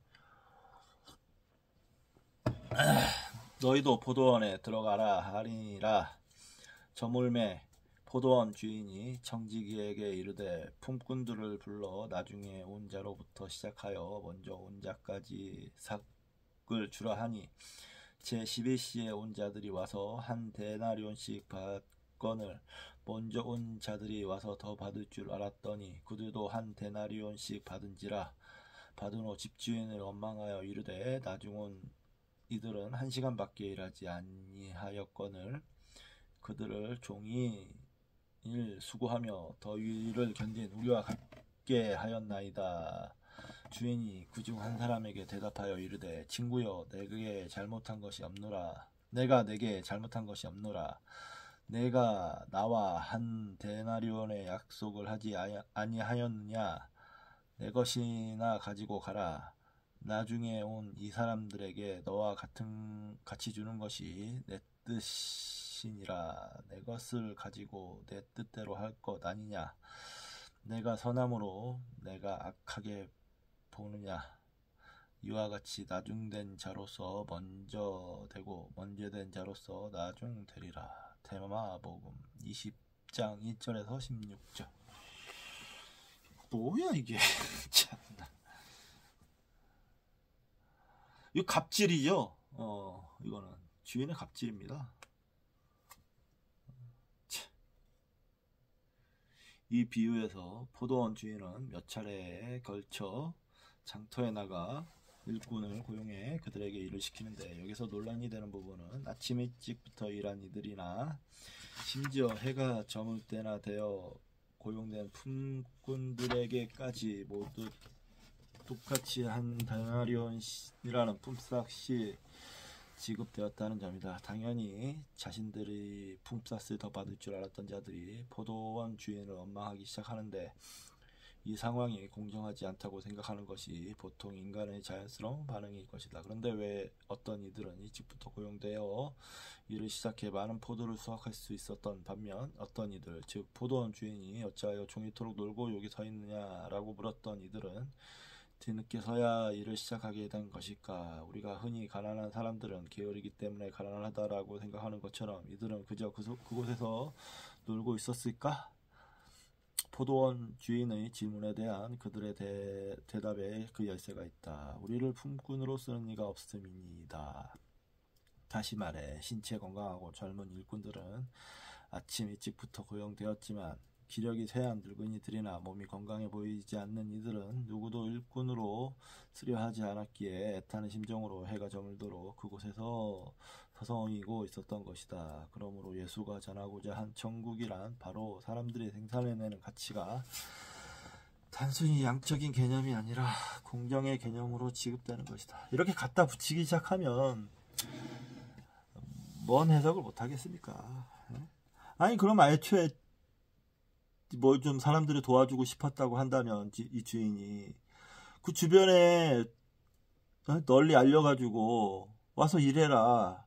너희도 포도원에 들어가라 하리니라. 저물매 포도원 주인이 청지기에게 이르되 품꾼들을 불러 나중에 온 자로부터 시작하여 먼저 온 자까지 삭을 주라 하니 제11시에 온 자들이 와서 한 데나리온씩 받거늘 먼저 온 자들이 와서 더 받을 줄 알았더니 그들도 한 데나리온씩 받은지라. 받은 후 집주인을 원망하여 이르되 나중 온 이들은 1시간밖에 일하지 아니하였거늘 그들을 종일 수고하며 더위를 견딘 우리와 같게 하였나이다. 주인이 그중 한 사람에게 대답하여 이르되 친구여 내게 잘못한 것이 없노라. 내가 내게 잘못한 것이 없노라. 내가 나와 한 데나리온의 약속을 하지 아니하였느냐. 내 것이나 가지고 가라. 나중에 온 이 사람들에게 너와 같이 주는 것이 내 뜻이니라. 내 것을 가지고 내 뜻대로 할 것 아니냐. 내가 선함으로 내가 악하게 보느냐. 이와 같이 나중된 자로서 먼저 되고 먼저 된 자로서 나중 되리라. 대마복음 20장 1절에서 16절. 뭐야 이게. 참나. 이거 갑질이죠. 이거는 주인의 갑질입니다. 이 비유에서 포도원 주인은 몇 차례에 걸쳐 장터에 나가 일꾼을 고용해 그들에게 일을 시키는데 여기서 논란이 되는 부분은 아침 일찍부터 일한 이들이나 심지어 해가 저물 때나 되어 고용된 품꾼들에게까지 모두 똑같이 한 데나리온이라는 품삯이 지급되었다는 점이다. 당연히 자신들이 품삯을 더 받을 줄 알았던 자들이 포도원 주인을 원망하기 시작하는데 이 상황이 공정하지 않다고 생각하는 것이 보통 인간의 자연스러운 반응일 것이다. 그런데 왜 어떤 이들은 일찍부터 고용되어 일을 시작해 많은 포도를 수확할 수 있었던 반면 어떤 이들, 즉 포도원 주인이 어찌하여 종일토록 놀고 여기 서 있느냐라고 물었던 이들은 뒤늦게서야 일을 시작하게 된 것일까? 우리가 흔히 가난한 사람들은 게으르기 때문에 가난하다라고 생각하는 것처럼 이들은 그저 그곳에서 놀고 있었을까? 포도원 주인의 질문에 대한 그들의 대답에 그 열쇠가 있다. 우리를 품꾼으로 쓰는 이가 없음이니이다. 다시 말해 신체 건강하고 젊은 일꾼들은 아침 일찍부터 고용되었지만 기력이 쇠한 늙은이들이나 몸이 건강해 보이지 않는 이들은 누구도 일꾼으로 쓰려 하지 않았기에 애타는 심정으로 해가 저물도록 그곳에서 서성이고 있었던 것이다. 그러므로 예수가 전하고자 한 천국이란 바로 사람들이 생산해내는 가치가 단순히 양적인 개념이 아니라 공정의 개념으로 지급되는 것이다. 이렇게 갖다 붙이기 시작하면 뭔 해석을 못하겠습니까? 아니 그럼 애초에 뭐 좀 사람들을 도와주고 싶었다고 한다면 이 주인이 그 주변에 널리 알려가지고 와서 일해라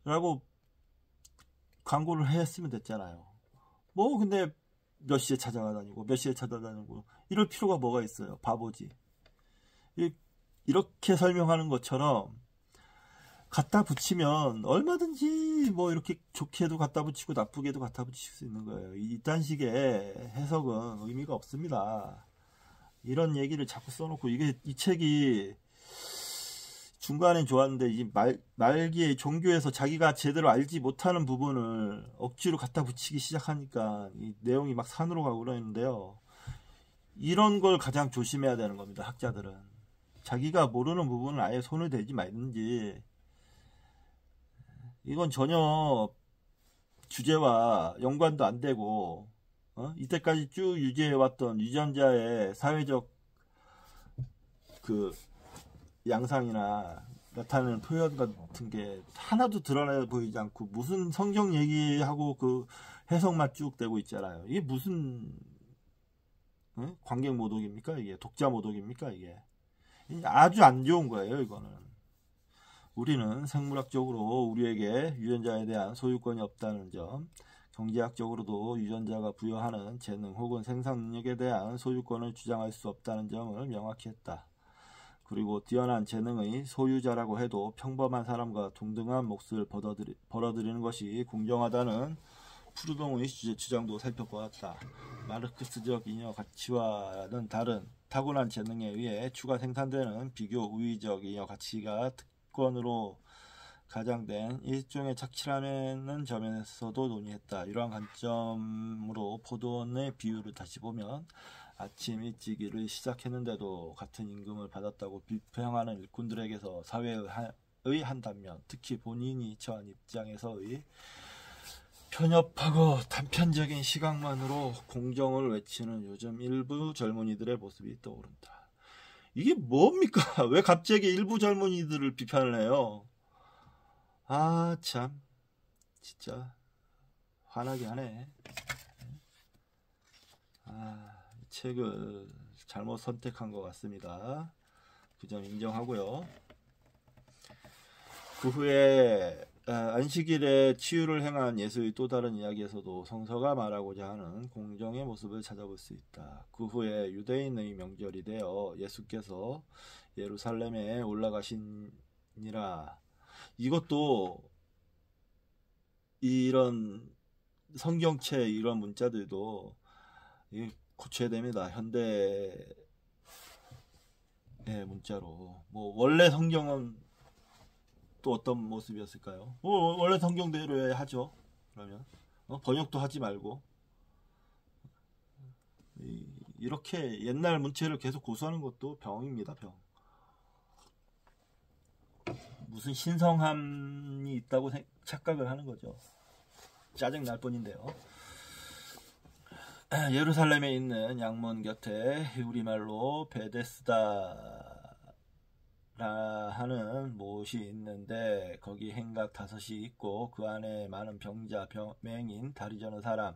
라고 광고를 했으면 됐잖아요. 뭐 근데 몇 시에 찾아다니고 몇 시에 찾아다니고 이럴 필요가 뭐가 있어요. 바보지. 이렇게 설명하는 것처럼 갖다 붙이면 얼마든지 뭐 이렇게 좋게도 갖다 붙이고 나쁘게도 갖다 붙일 수 있는 거예요. 이딴 식의 해석은 의미가 없습니다. 이런 얘기를 자꾸 써놓고 이 책이 중간엔 좋았는데 이 말기에 종교에서 자기가 제대로 알지 못하는 부분을 억지로 갖다 붙이기 시작하니까 이 내용이 막 산으로 가고 그러는데요. 이런 걸 가장 조심해야 되는 겁니다. 학자들은 자기가 모르는 부분을 아예 손을 대지 말든지, 이건 전혀 주제와 연관도 안 되고 이때까지 쭉 유지해왔던 유전자의 사회적 그 양상이나 나타내는 표현 같은 게 하나도 드러내 보이지 않고 무슨 성경 얘기하고 그 해석만 쭉 되고 있잖아요. 이게 무슨 관객 모독입니까? 이게 독자 모독입니까? 이게 아주 안 좋은 거예요. 이거는 우리는 생물학적으로 우리에게 유전자에 대한 소유권이 없다는 점, 경제학적으로도 유전자가 부여하는 재능 혹은 생산 능력에 대한 소유권을 주장할 수 없다는 점을 명확히 했다. 그리고 뛰어난 재능의 소유자라고 해도 평범한 사람과 동등한 몫을 벌어들이는 것이 공정하다는 푸르동의 주장도 살펴보았다. 마르크스적 잉여 가치와는 다른 타고난 재능에 의해 추가 생산되는 비교 우위적 잉여 가치가 특권으로 가장된 일종의 착취라는 점에서도 논의했다. 이러한 관점으로 포도원의 비유를 다시 보면 아침 일찍 일을 시작했는데도 같은 임금을 받았다고 비평하는 일꾼들에게서 사회의 한 단면, 특히 본인이 처한 입장에서의 편협하고 단편적인 시각만으로 공정을 외치는 요즘 일부 젊은이들의 모습이 떠오른다. 이게 뭡니까? 왜 갑자기 일부 젊은이들을 비판을 해요? 아, 참 진짜 화나게 하네. 이 책을 잘못 선택한 것 같습니다. 그 점 인정하고요. 그 후에 안식일에 치유를 행한 예수의 또 다른 이야기에서도 성서가 말하고자 하는 공정의 모습을 찾아볼 수 있다. 그 후에 유대인의 명절이 되어 예수께서 예루살렘에 올라가시니라. 이것도 이런 성경체 이런 문자들도 고쳐야 됩니다. 현대의 문자로. 뭐 원래 성경은 또 어떤 모습이었을까요? 원래 성경대로 하죠. 그러면 번역도 하지 말고 이렇게 옛날 문체를 계속 고수하는 것도 병입니다. 병. 무슨 신성함이 있다고 착각을 하는 거죠. 짜증 날 뿐인데요. 예루살렘에 있는 양문 곁에 우리말로 베데스다라 하는 못이 있는데 거기 행각 5이 있고 그 안에 많은 병자, 맹인, 다리 저는 사람,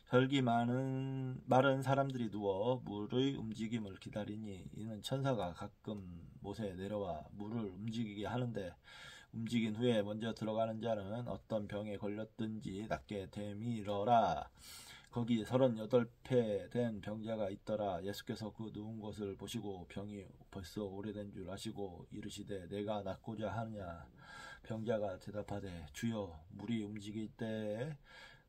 혈기 마른 사람들이 누워 물의 움직임을 기다리니 이는 천사가 가끔 못에 내려와 물을 움직이게 하는데 움직인 후에 먼저 들어가는 자는 어떤 병에 걸렸든지 낫게 되밀어라. 거기 38폐 된 병자가 있더라. 예수께서 그 누운 것을 보시고 병이 벌써 오래된 줄 아시고 이르시되 내가 낫고자 하느냐. 병자가 대답하되 주여 물이 움직일 때에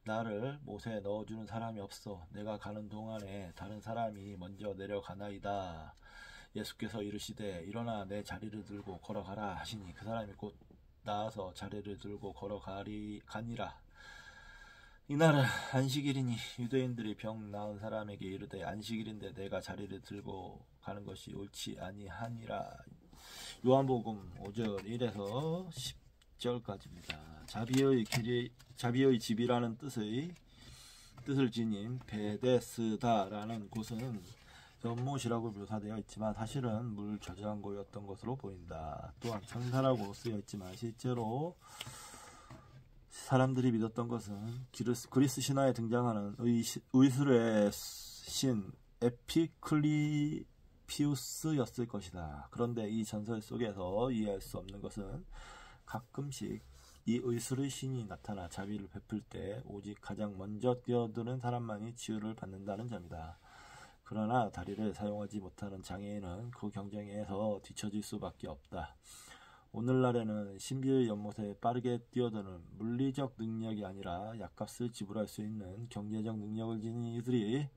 나를 못에 넣어주는 사람이 없어. 내가 가는 동안에 다른 사람이 먼저 내려가나이다. 예수께서 이르시되 일어나 내 자리를 들고 걸어가라 하시니 그 사람이 곧 나아서 자리를 들고 가니라. 이날은 안식일이니 유대인들이 병 나은 사람에게 이르되 안식일인데 내가 자리를 들고 가는 것이 옳지 아니하니라. 요한복음 5절 1에서 10절까지입니다. 자비의 집이라는 뜻을 지닌 베데스다라는 곳은 연못이라고 묘사되어 있지만 사실은 물 저장고였던 것으로 보인다. 또한 천사라고 쓰여 있지만 실제로 사람들이 믿었던 것은 그리스 신화에 등장하는 의술의 신 에피클리피우스였을 것이다. 그런데 이 전설 속에서 이해할 수 없는 것은 가끔씩 이 의술의 신이 나타나 자비를 베풀 때 오직 가장 먼저 뛰어드는 사람만이 치유를 받는다는 점이다. 그러나 다리를 사용하지 못하는 장애인은 그 경쟁에서 뒤처질 수밖에 없다. 오늘날에는 신비의 연못에 빠르게 뛰어드는 물리적 능력이 아니라 약값을 지불할 수 있는 경제적 능력을 지닌 이들이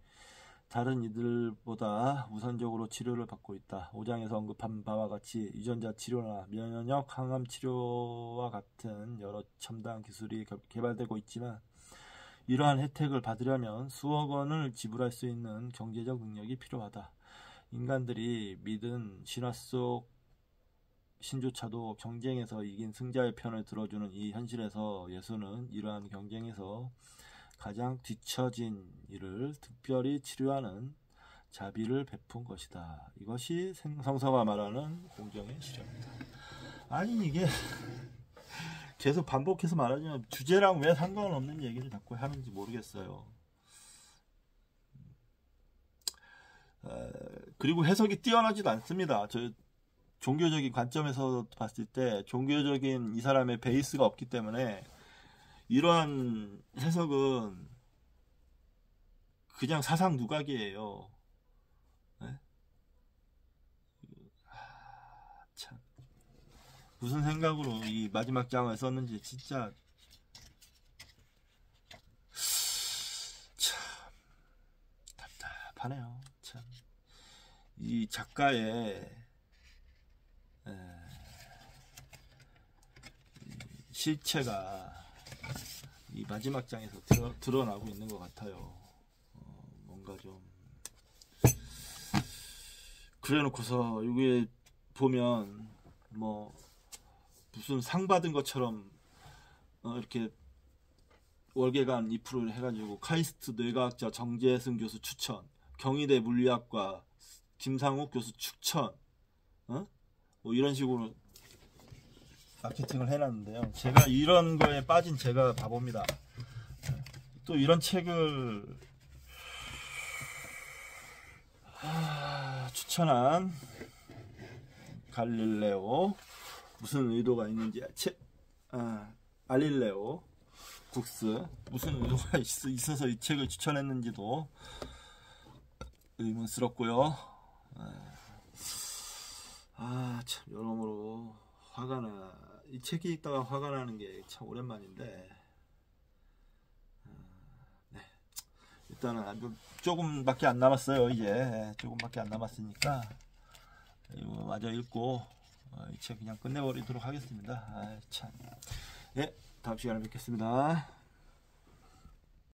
다른 이들보다 우선적으로 치료를 받고 있다. 5장에서 언급한 바와 같이 유전자 치료나 면역 항암 치료와 같은 여러 첨단 기술이 개발되고 있지만 이러한 혜택을 받으려면 수억 원을 지불할 수 있는 경제적 능력이 필요하다. 인간들이 믿은 신화 속 신조차도 경쟁에서 이긴 승자의 편을 들어주는 이 현실에서 예수는 이러한 경쟁에서 가장 뒤처진 이를 특별히 치료하는 자비를 베푼 것이다. 이것이 성서가 말하는 공정의 실현이다. 아니 이게 계속 반복해서 말하지만 주제랑 왜 상관없는 얘기를 자꾸 하는지 모르겠어요. 그리고 해석이 뛰어나지도 않습니다. 저 종교적인 관점에서 봤을 때 종교적인 이 사람의 베이스가 없기 때문에 이러한 해석은 그냥 사상 누각이에요. 네? 참 무슨 생각으로 이 마지막 장을 썼는지 진짜 참 답답하네요. 참 이 작가의 실체가 이 마지막 장에서 드러나고 있는 것 같아요. 뭔가 좀 그래놓고서 여기에 보면 뭐 무슨 상 받은 것처럼 이렇게 월계관 이프를 해가지고 카이스트 뇌과학자 정재승 교수 추천, 경희대 물리학과 김상욱 교수 추천, 뭐 이런 식으로 마케팅을 해놨는데요. 제가 이런 거에 빠진 제가 바보입니다. 또 이런 책을 추천한 갈릴레오 무슨 의도가 있는지 알릴레오 국스 무슨 의도가 있어서 이 책을 추천했는지도 의문스럽고요. 참 여러모로 화가 나. 이 책이 읽다가 화가 나는 게 참 오랜만인데 네. 일단은 조금밖에 안 남았어요. 이제 조금밖에 안 남았으니까 이거 마저 읽고 이 책 그냥 끝내버리도록 하겠습니다. 참. 예, 다음 시간에 뵙겠습니다.